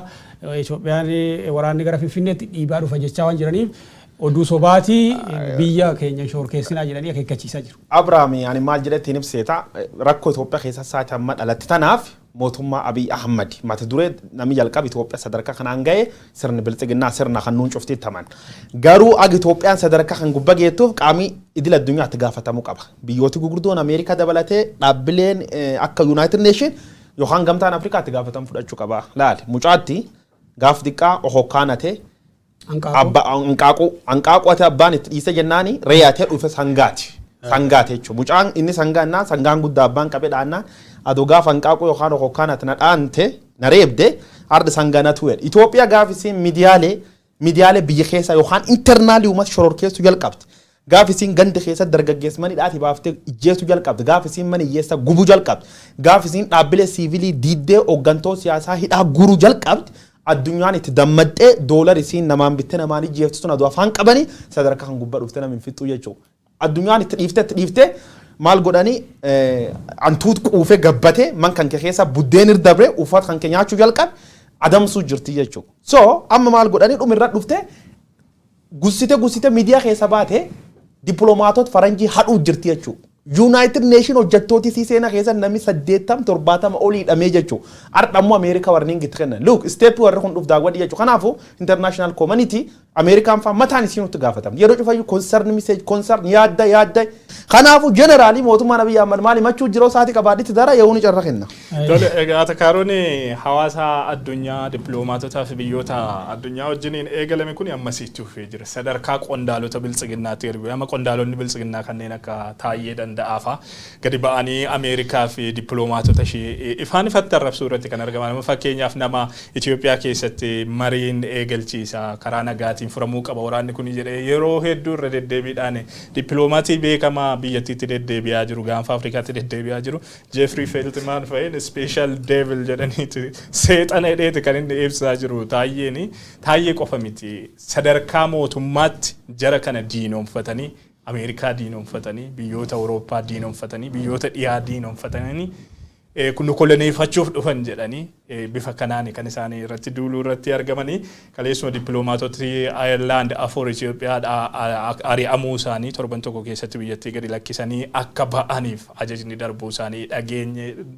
Itoophiyaan waraanni gara finfinneetti dhiibaa dhufa jechaa waan jiraniif oduu sobaatii biyya keenya shororkeessinaa jedhanii akeekkachiisaa jiru. Abrahaami ani maal jedhetti ibseeta rakkoo Itoophiyaa keessa saati amma dhalatti tanaaf mootummaa Abiy Ahmad mata duree namni jalqaba Itoophiyaa sadarkaa kanaan ga'e sirni biltsiginnaa sirna kan nuun cuftii taman garuu ag Itoophiyaan sadarkaa kan gubba geettuuf qaamii idil addunyaatti gaafatamuu qaba biyyooti gurguddoon Ameerikaa dabalatee dhaabbileen akka United Nation yookaan gamtaan Afrikaatti gaafatamu fudhachuu qaba laali mucaatti gaaf diqqaa ohokkaanate anqaaquu ati abbaan itti dhiise jennaani reeyatee dhufe sangaati jechuudha mucaan inni sangaannaa sangaan guddaa abbaan qabee dhaannaa adoo gaaf anqaaquu yookaan ohokkaanate na dhaante na reebde arda sanganatu jedhe Itoophiyaa gaaf isiin miidiyaalee biyya keessa yookaan intarnaali uummata shororkeessu jalqabte gaaf isiin ganda keessa dargaggeessumanii dhaati baaftee ijjeessu jalqabde gaaf isiin mana hiyyeessa gubuu jalqabde gaaf isiin dhaabbilee siivilii diiddee hooggantoota siyaasaa hidhaa guruu jalqabde addunyaan itti dammaddee doolar isiin namaan bitte namaan ijjeeftu sun aduu afaan qabanii sadarkaa kan gubbaa dhufte namin fixxuu jechuudha addunyaan itti dhiiftee maal godhanii antuut quufee gabbatee man kan keessa buddeen irdabre uffata kan nyaachuu jalqabe adamsuu jirti jechuudha so amma maal godhanii dhumirra dhufte gussite miidiyaa keessa baate dippiloomaatota faranjii hadhuu jirti jechuudha United Nation hojjettooti seenaa keessa namni 80-70 olii hidhamee jechuudha. Ardhammoo Ameerikaa warreen gitti kennan. Look, step warra kun dhuf daawwadhi jechuudha. Kanaafuu international community Ameerikaan fa'aa mataan isiin nutti gaafatama. Yeroo cufayyuu concern message concern yaadda. Kanaafuu generally mootummaan Abiy Ahmad maali machuu jiroo sa'aatii qabaadhitti dara yoo ni carra kenna. Tole egaa takaaroon hawaasa addunyaa dippiloomaatotaa fi biyyoota addunyaa wajjiniin eegalame kun ammasiitti dhufee jira. Sadarkaa qondaalota biltsiginnaatti ergu. Amma qondaalonni biltsiginnaa kanneen akka Taayyee danda'aafa gadi ba'anii Ameerikaa fi dippiloomaatota ishee ifaan ifatti arrabsuu irratti kan argaman. Fakkeenyaaf nama Itoophiyaa keessatti mariin eegalchiisa karaa nagaatiin furamuu qaba waraanni kun jedhee yeroo hedduu irra deddeebiidhaan dippiloomatii beekamaa biyyattiitti deddeebi'aa jiru gaanfa Afrikaatti deddeebi'aa jiru Jeffrey Feltman fa'in special devil jedhaniiti seexana hidheeti kan inni ibsaa jiru Taayyee qofa miti sadarkaa mootummaatti jara kana diinoomfatanii Ameerikaa diinoomfatanii biyyoota Awurooppaa diinoomfatanii biyyoota dhiyaa diinoomfatanii kun koloneeffachuuf dhufan jedhanii bifa kanaan kan isaanii irratti duuluu irratti argamanii kaleessuma dippiloomaatoti Ireland afur Itoophiyaa ari'amuu isaanii torban tokko keessatti biyyattii gadi lakkisanii akka ba'aniif ajajni darbuu isaanii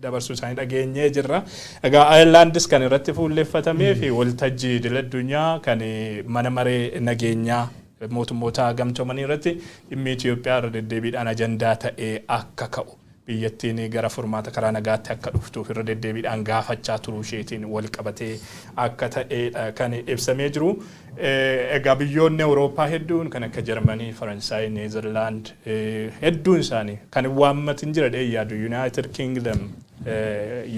dabarsuu isaanii dhageenyee jirra. Egaa Irelandis kan irratti fuulleeffatamee fi waltajjii idil addunyaa kan mana maree nageenyaa mootummoota gamtoomanii irratti dhimmi Itoophiyaa irra deddeebiidhaan ajandaa ta'ee akka ka'u. Biyyattiin gara furmaata karaa nagaatti akka dhuftuuf irra deddeebiidhaan gaafachaa turuu isheetiin wal qabatee akka ta'e kan ibsamee jiru. Egaa biyyoonni Awurooppaa hedduun kan akka Jarmanii, Faransaay, Neezerlaand hedduun isaanii kan waammatin jira yaadu United Kingdom,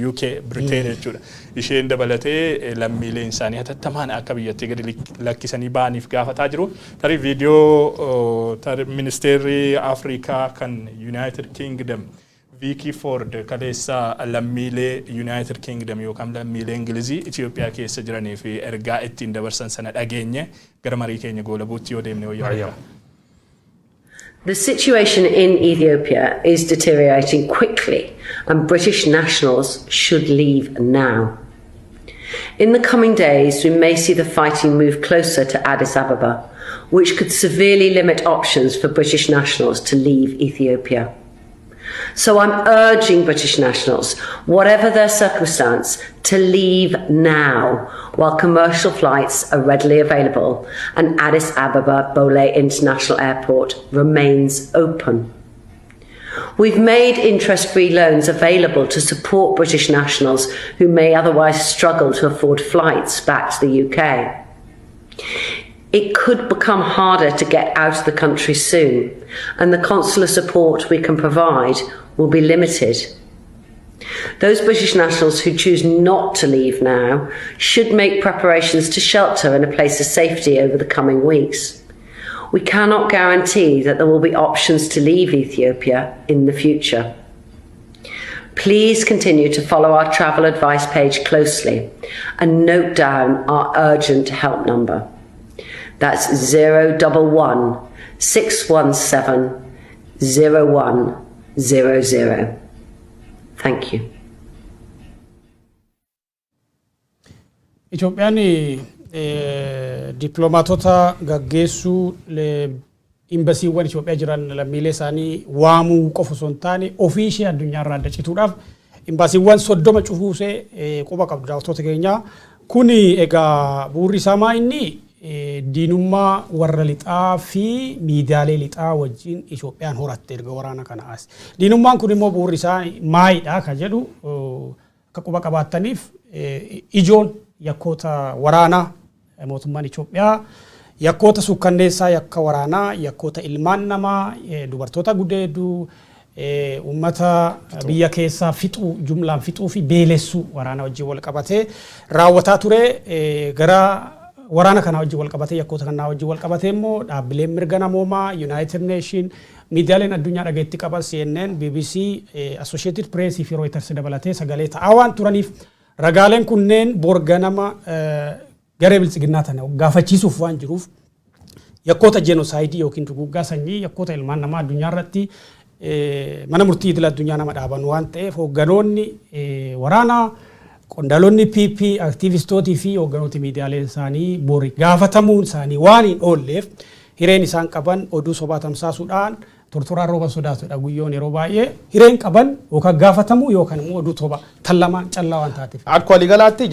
UK, Britain jechuudha. Isheen dabalatee lammiileen isaanii hatattamaan akka biyyattii gadi lakkisanii ba'aniif gaafataa jiru. Tarii viidiyoo ministeerri Afrikaa kan United Kingdom Vicky Ford kaleessa lammiilee United Kingdom yookaan lammiilee Ingilizii Itoophiyaa keessa jiranii fi ergaa ittiin dabarsan sana dhageenye gara marii keenya goolabuutti yoo deemne wayyaa. The situation in Ethiopia is deteriorating quickly and British nationals should leave now. In the coming days, we may see the fighting move closer to Addis Ababa, which could severely limit options for British nationals to leave Ethiopia. So I'm urging British nationals, whatever their circumstance, to leave now while commercial flights are readily available and Addis Ababa Bole International Airport remains open. We've made interest-free loans available to support British nationals who may otherwise struggle to afford flights back to the UK. It could become harder to get out of the country soon, and the consular support we can provide will be limited. Those British nationals who choose not to leave now should make preparations to shelter in a place of safety over the coming weeks. We cannot guarantee that there will be options to leave Ethiopia in the future. Please continue to follow our travel advice page closely and note down our urgent help number. That's 011 617 01 00. Thank you. Itoophiyaan dippiloomaatota gaggeessuu imbasiiwwan Itoophiyaa jiran lammiilee isaanii waamuu qofa osoo hin taane ofii ishee addunyaarraa adda cituudhaaf imbasiiwwan 30 cufuusee quba qabdu daawwattoota keenya. Kuni egaa bu'uurri isaa maa inni diinummaa warra lixaa fi miidiyaalee lixaa wajjin Itoophiyaan horatte erga waraana kana as. Diinummaan kun immoo bu'uurri isaa maayidha kan jedhu akka quba qabaattaniif ijoon yakkoota waraanaa mootummaan Itoophiyaa yakkoota sukkanneessaa yakka waraanaa yakkoota ilmaan namaa dubartoota gudeeduu ummata biyya keessaa fixuu jumlaan fixuu fi beelessuu waraana wajjin wal qabatee raawwataa ture gara waraana kana wajjin wal qabatee yakkoota kana wajjin wal qabatee immoo dhaabbileen mirga namoomaa United Nation miidiyaaleen addunyaa dhageetti qaban CNN BBC Associated Press fi Reuters dabalatee sagalee ta'aa waan turaniif ragaaleen kunneen borganama garee biltsiginnaa tana gaafachiisuuf waan jiruuf yakkoota jenosaayidii yookiin duguggaa sanyii yakkoota ilmaan namaa addunyaa irratti mana murtii idil addunyaa nama dhaaban waan ta'eef hoogganoonni waraanaa qondaalonni PP aktiivistootii fi hoogganooti miidiyaaleen isaanii bori gaafatamuun isaanii waan hin oolleef hireen isaan qaban oduu sobaa tamsaasuudhaan tortoraan rooba sodaatudha guyyoon yeroo baay'ee hireen qaban yookaan gaafatamuu yookaan immoo oduu toba tallamaan callaa waan taateef. Akka waliigalaatti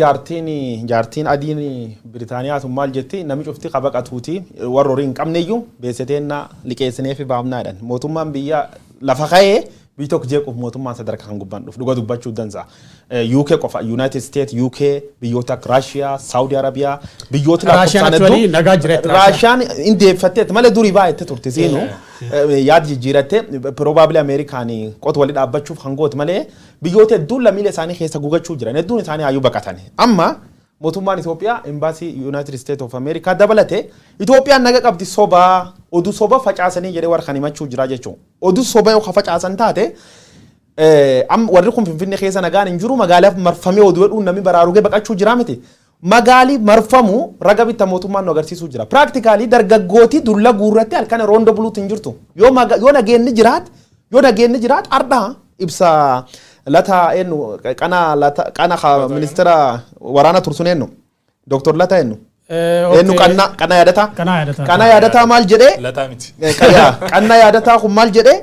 jaartiin adiin Biritaaniyaatu maal jetti namni cufti qaba qatuuti warra horii hin qabneyyuu beeseteennaa liqeessinee fi baafnaadhaan mootummaan biyya lafa ka'ee biyyi tokko jeequuf mootummaan sadarkaa kan gubbaan dhufu dhuga dubbachuu danda'a. UK qofa United States UK biyyoota akka Russia Saudi Arabia biyyoota lakkoofsaan Russian indeeffatte malee durii baay'atte turte seenu yaad jijjiiratte probably Amerikaan qot walii dhaabbachuuf hangoot malee biyyoota hedduun lammiilee isaanii keessa gugachuu jiran hedduun isaanii hayyuu baqatan amma mootummaan Itoophiyaa embassy United States of America dabalate Itoophiyaan naga qabdi soba oduu soba facaasanii jedhee warra kan himachuu jira jechuun oduu soba yoo facaasan taate warri kun Finfinnee keessa nagaan hin jiru magaalaaf marfamee oduu hedduun namni baraarugee baqachuu jira miti magaali marfamu raga bitta mootummaan nu agarsiisuu jira practically dargaggooti dulla guurratti halkan roondo buluutti hin jirtu yoo nageenni jiraat ardaa ibsa lata enu kana ministera warana tursun enu Dr. Lata enu kana yadata mal jede kana yadata kun mal jede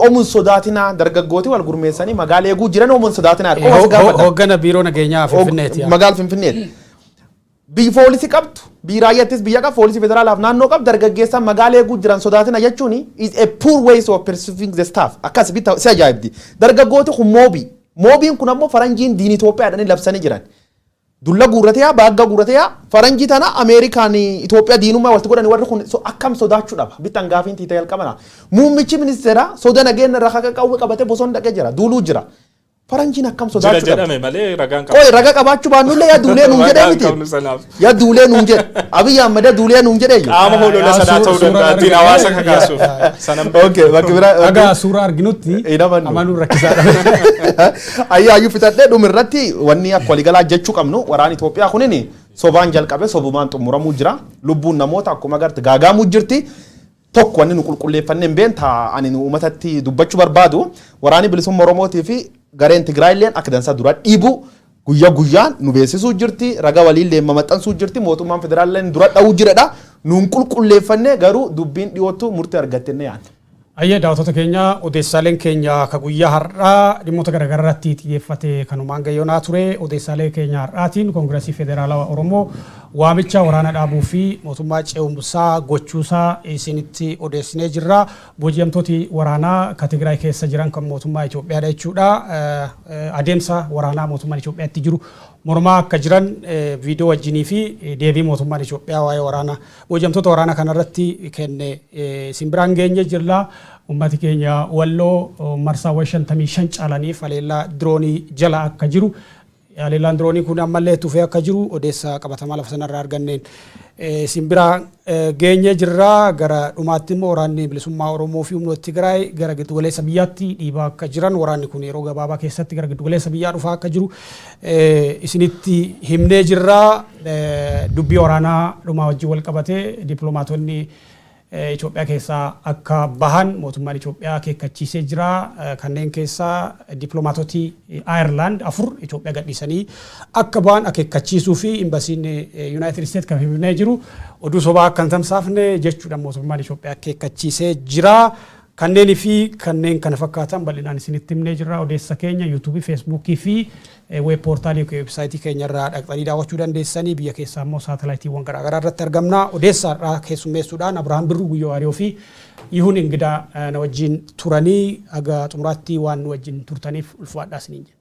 omun sodatina dargaggooti wal gurmeessanii magaalee eeguu jiran omun sodatina hoggana biiroo nageenyaa Finfinneeti magaal Finfinneeti biyyi foolisi qabdu biiraayattis biyya qaba foolisi federaalaaf naannoo qabdu dargaggeessa magaalee eeguu jiran sodaatina jechuun is a poor ways of perceiving the staff akkas bitta si ajaa'ibdi dargaggooti kun moobiin kun ammoo faranjiin diin Itoophiyaadhaan labsanii jiran dulla guurrateyaa baagga guurrateyaa faranjii tana Ameerikaan Itoophiyaa diinummaa walitti godhanii warri kun akkam sodaachuu dhaba bittan gaafiin tiitee jalqabana muummichi ministeera soda nageenya irraa akka qawwee qabatee bosona dhaqee jira duuluu jira faranjiin akkam sodaachuu jira jedhame malee ragaan qaba qoy raga qabaachuu baannullee yaa duulee nuun jedhee miti yaa duulee nuun jedhe Abiy Ahmed duulee nuun jedhee qaama holola sadaa ta'uu danda'a diin hawaasa kakaasuuf sanan okay bakki bira aga suuraa arginutti amanuu rakkisaadha ayyuu fitadhee dhumirratti wanni akka waliigalaa jechuu qabnu waraan Itoophiyaa kunini sobaan jalqabe sobumaan xumuramuu jira lubbuun namoota akkuma agarti gaagaamuu jirti tokko wanni nu qulqulleeffannee hin beenta ani nu uummatatti dubbachuu barbaadu waraani bilisummaa Oromootii fi gareen Tigraayilleen akka dansaa dura dhiibu guyyaa guyyaan nu beeksisuu jirti raga waliillee maxxansuu jirti mootummaan federaalleen dura dha'uu jiredha nuun qulqulleeffannee garuu dubbiin dhiyootu murtee argattenne yaadne. Ayyee daawwattoota keenya odeessaaleen keenya ka guyyaa har'aa dhimmoota garaagaraatti xiyyeeffate kanumaan gayyoonaa ture odeessaalee keenya har'aatiin koongireesii federaalawaa Oromoo waamicha waraana dhaabuu fi mootummaa ce'umsaa gochuusaa isinitti odeessinee jirra booji'amtooti waraanaa ka Tigraay keessa jiran kan mootummaa Itoophiyaadha jechuudha adeemsa waraanaa mootummaan Itoophiyaatti jiru mormaa akka jiran viidiyoo wajjinii fi deebii mootummaan Itoophiyaa waa'ee waraanaa booji'amtoota waraanaa kanarratti kenne simbiraan geenye jirra ummati keenya walloo marsaa 55 caalaniif haleellaa diroonii jala akka jiru haleellaan diroonii kun ammallee tufee akka jiru odeessa qabatamaa lafa sanarraa arganneen simbiraan geenye jirra gara dhumaatti immoo waraanni bilisummaa Oromoo fi humnoota Tigraay gara giddugaleessa biyyaatti dhiibaa akka jiran waraanni kun yeroo gabaabaa keessatti gara giddugaleessa biyyaa dhufaa akka jiru isinitti himnee jirra dubbii waraanaa dhumaa wajjin wal qabatee dippiloomaatonni Itoophiyaa keessaa akka bahan mootummaan Itoophiyaa akeekkachiisee jira. Kanneen keessaa dippiloomaatotii Ireland 4 Itoophiyaa gadhiisanii akka bahan akeekkachiisuu fi imbasiin United States kan himnee jiru oduu sobaa akka hin tamsaafne jechuudha mootummaan Itoophiyaa akeekkachiisee jira. Kanneen fi kanneen kana fakkaatan bal'inaan isinitti himnee jira. Odeessa keenya YouTube, Facebook fi web portaalii yookiin websaayitii keenya irraa dhaqxanii daawwachuu dandeessanii biyya keessaa immoo saatalaayitiiwwan garaagaraa irratti argamna. Odeessa irraa keessummeessuudhaan Abrahaam Birruu Guyyoo Waariyoo fi Yihuun Ingidaa na wajjin turanii aga xumuraatti waan nu wajjin turtaniif ulfaadhaa isiniin jenna.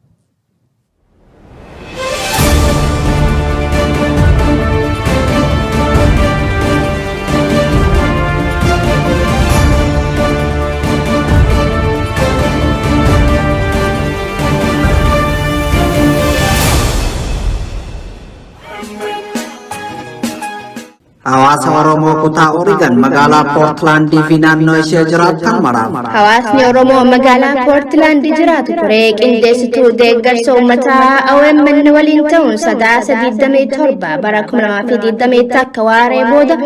Hawaasa Oromoo kutaa Oregon magaalaa Portland fi naannoo ishee jiraatan maraaf. Hawaasni Oromoo magaalaa Portland jiraatu ture qindeessituu deeggarsa uummataa OMN waliin ta'uun sadaasa 27 bara 2020 akka waaree booda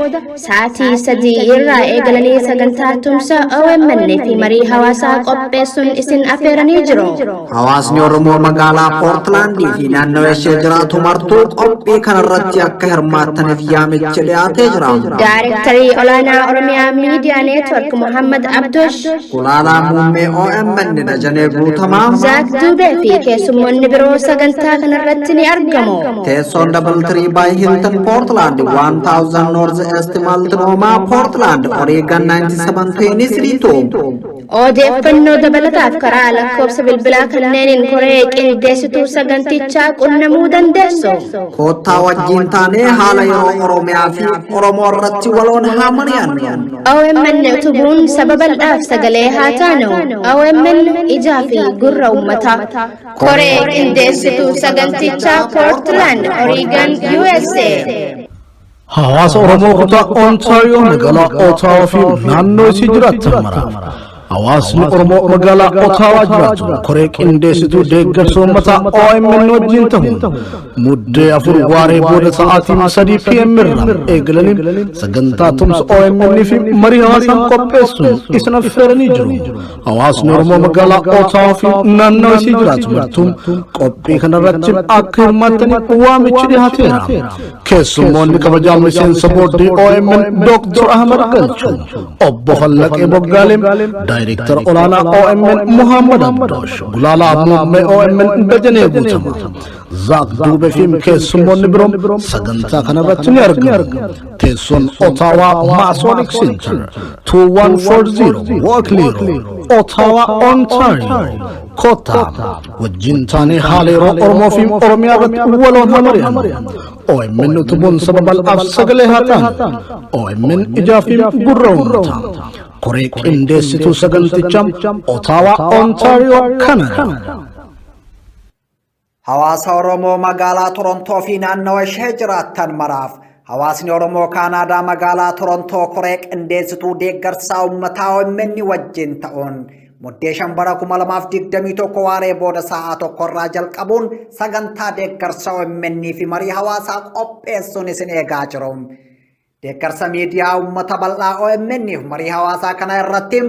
sa'aatii 3 irraa eegalanii sagantaa tumsa OMN fi marii hawaasaa qopheessuun isin affeeranii jiru. Hawaasni Oromoo magaalaa Portland fi naannoo ishee jiraatu martuu qophii kanarratti akka hirmaattaniif yaamicha dhiyaate. Directory Olana Oromia Media Network Muhammad Abdosh Kulala Mumme OMN Dajane Gutama Zak Dube fi keessummoonni biroo sagantaa kanarratti argamu. Teessoon 33 by Hilton Portland 1000 North East Multnomah Portland Oregon 9723 Odeeffannoo dabalaataaf karaa lakkoofsa bilbilaa kanneeniin koree qindeessituu sagantichaa qunnamuu dandeessu. Kottaa wajjin taanee haala yeroo Oromiyaa fi Oromoo irratti waloon haa mari'annu. OMN utubuun sababal'aaf sagalee haa taanu. OMN ijaa fi gurra uummataa. Koree qindeessituu sagantichaa Portland, Oregon, USA. Hawaasa Oromoo kutaa Ontario magaalaa Ottawa fi naannoo isii jiraatan mara. Hawaasni Oromoo magaalaa Ottawa jiraatu koree qindeessituu deeggarsa uummataa OMN wajjin ta'uun muddee 4 waaree booda sa'aatii 3 PM irraa eegalanii sagantaa tumsa OMN fi marii hawaasaa qopheessuun isin affeeranii jiru. Hawaasni Oromoo magaalaa Ottawa fi naannoo isii jiraatu martuun qophii kanarratti akka hirmaattaniif waamichi dhiyaateera. Keessummoonni kabajaa miseensa boordii OMN Dr. Ahmad Galchuu, Obbo Fallaqee Boggaaleen, Director Olana OMN Muhammad Abdosh, Gulala Mumme OMN Dajane Gutama, Zak Dube fi keessummoonni biroo sagantaa kanarratti ni argamu. Teessoon Ottawa Masonic Center 2140 Walkley Road, Ottawa, Ontario. Kota wajjin taanee haala yeroo Oromoo fi Oromiyaa irratti waloon haa mari'annu. OMN utubuun sababal'aaf sagalee haa taanu. OMN ijaa fi gurra uummataa. Koree qindeessituu sagantichaa Ottawa, Ontario, Canada. Hawaasa Oromoo magaalaa Torontoo fi naannoo ishee jiraatan maraaf. Hawaasni Oromoo Kaanaadaa magaalaa Torontoo koree qindeessituu deeggarsa uummataa OMN wajjin ta'uun muddee 5 bara 2021 waaree booda sa'aa tokkorraa jalqabuun sagantaa deeggarsa OMN fi marii hawaasaa qopheessuun isin eegaa jiru. Deeggarsa miidiyaa uummata bal'aa OMN fi marii hawaasaa kana irratti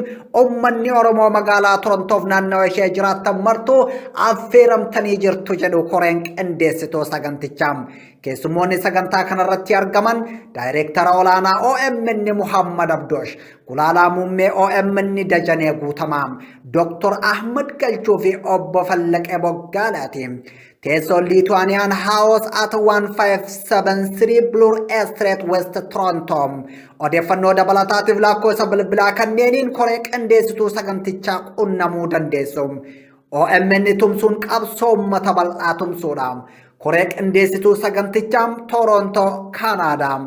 uummanni Oromoo magaalaa Torontoof naannoo ishee jiraatan martuu affeeramtanii jirtu jedhu koreen qindeessituu sagantichaa. Keessummoonni sagantaa kanarratti argaman Daayireektara olaanaa OMN Muhammad Abdosh, Gulaalaa Muummee OMN Dajanee Guutamaa, Dr. Ahmad Galchuu fi Obbo Fallaqee Boggaalaati. Teessoon Liituwaaniyaan House at 1573 Bloor Street West Toronto. Odeeffannoo dabalataatiif lakkoofsa bilbilaa kanneeniin koree qindeessituu sagantichaa qunnamuu dandeessu. OMN tumsuun qabsoo uummata bal'aa tumsuudha. Koree qindeessituu sagantichaa Toronto, Canada.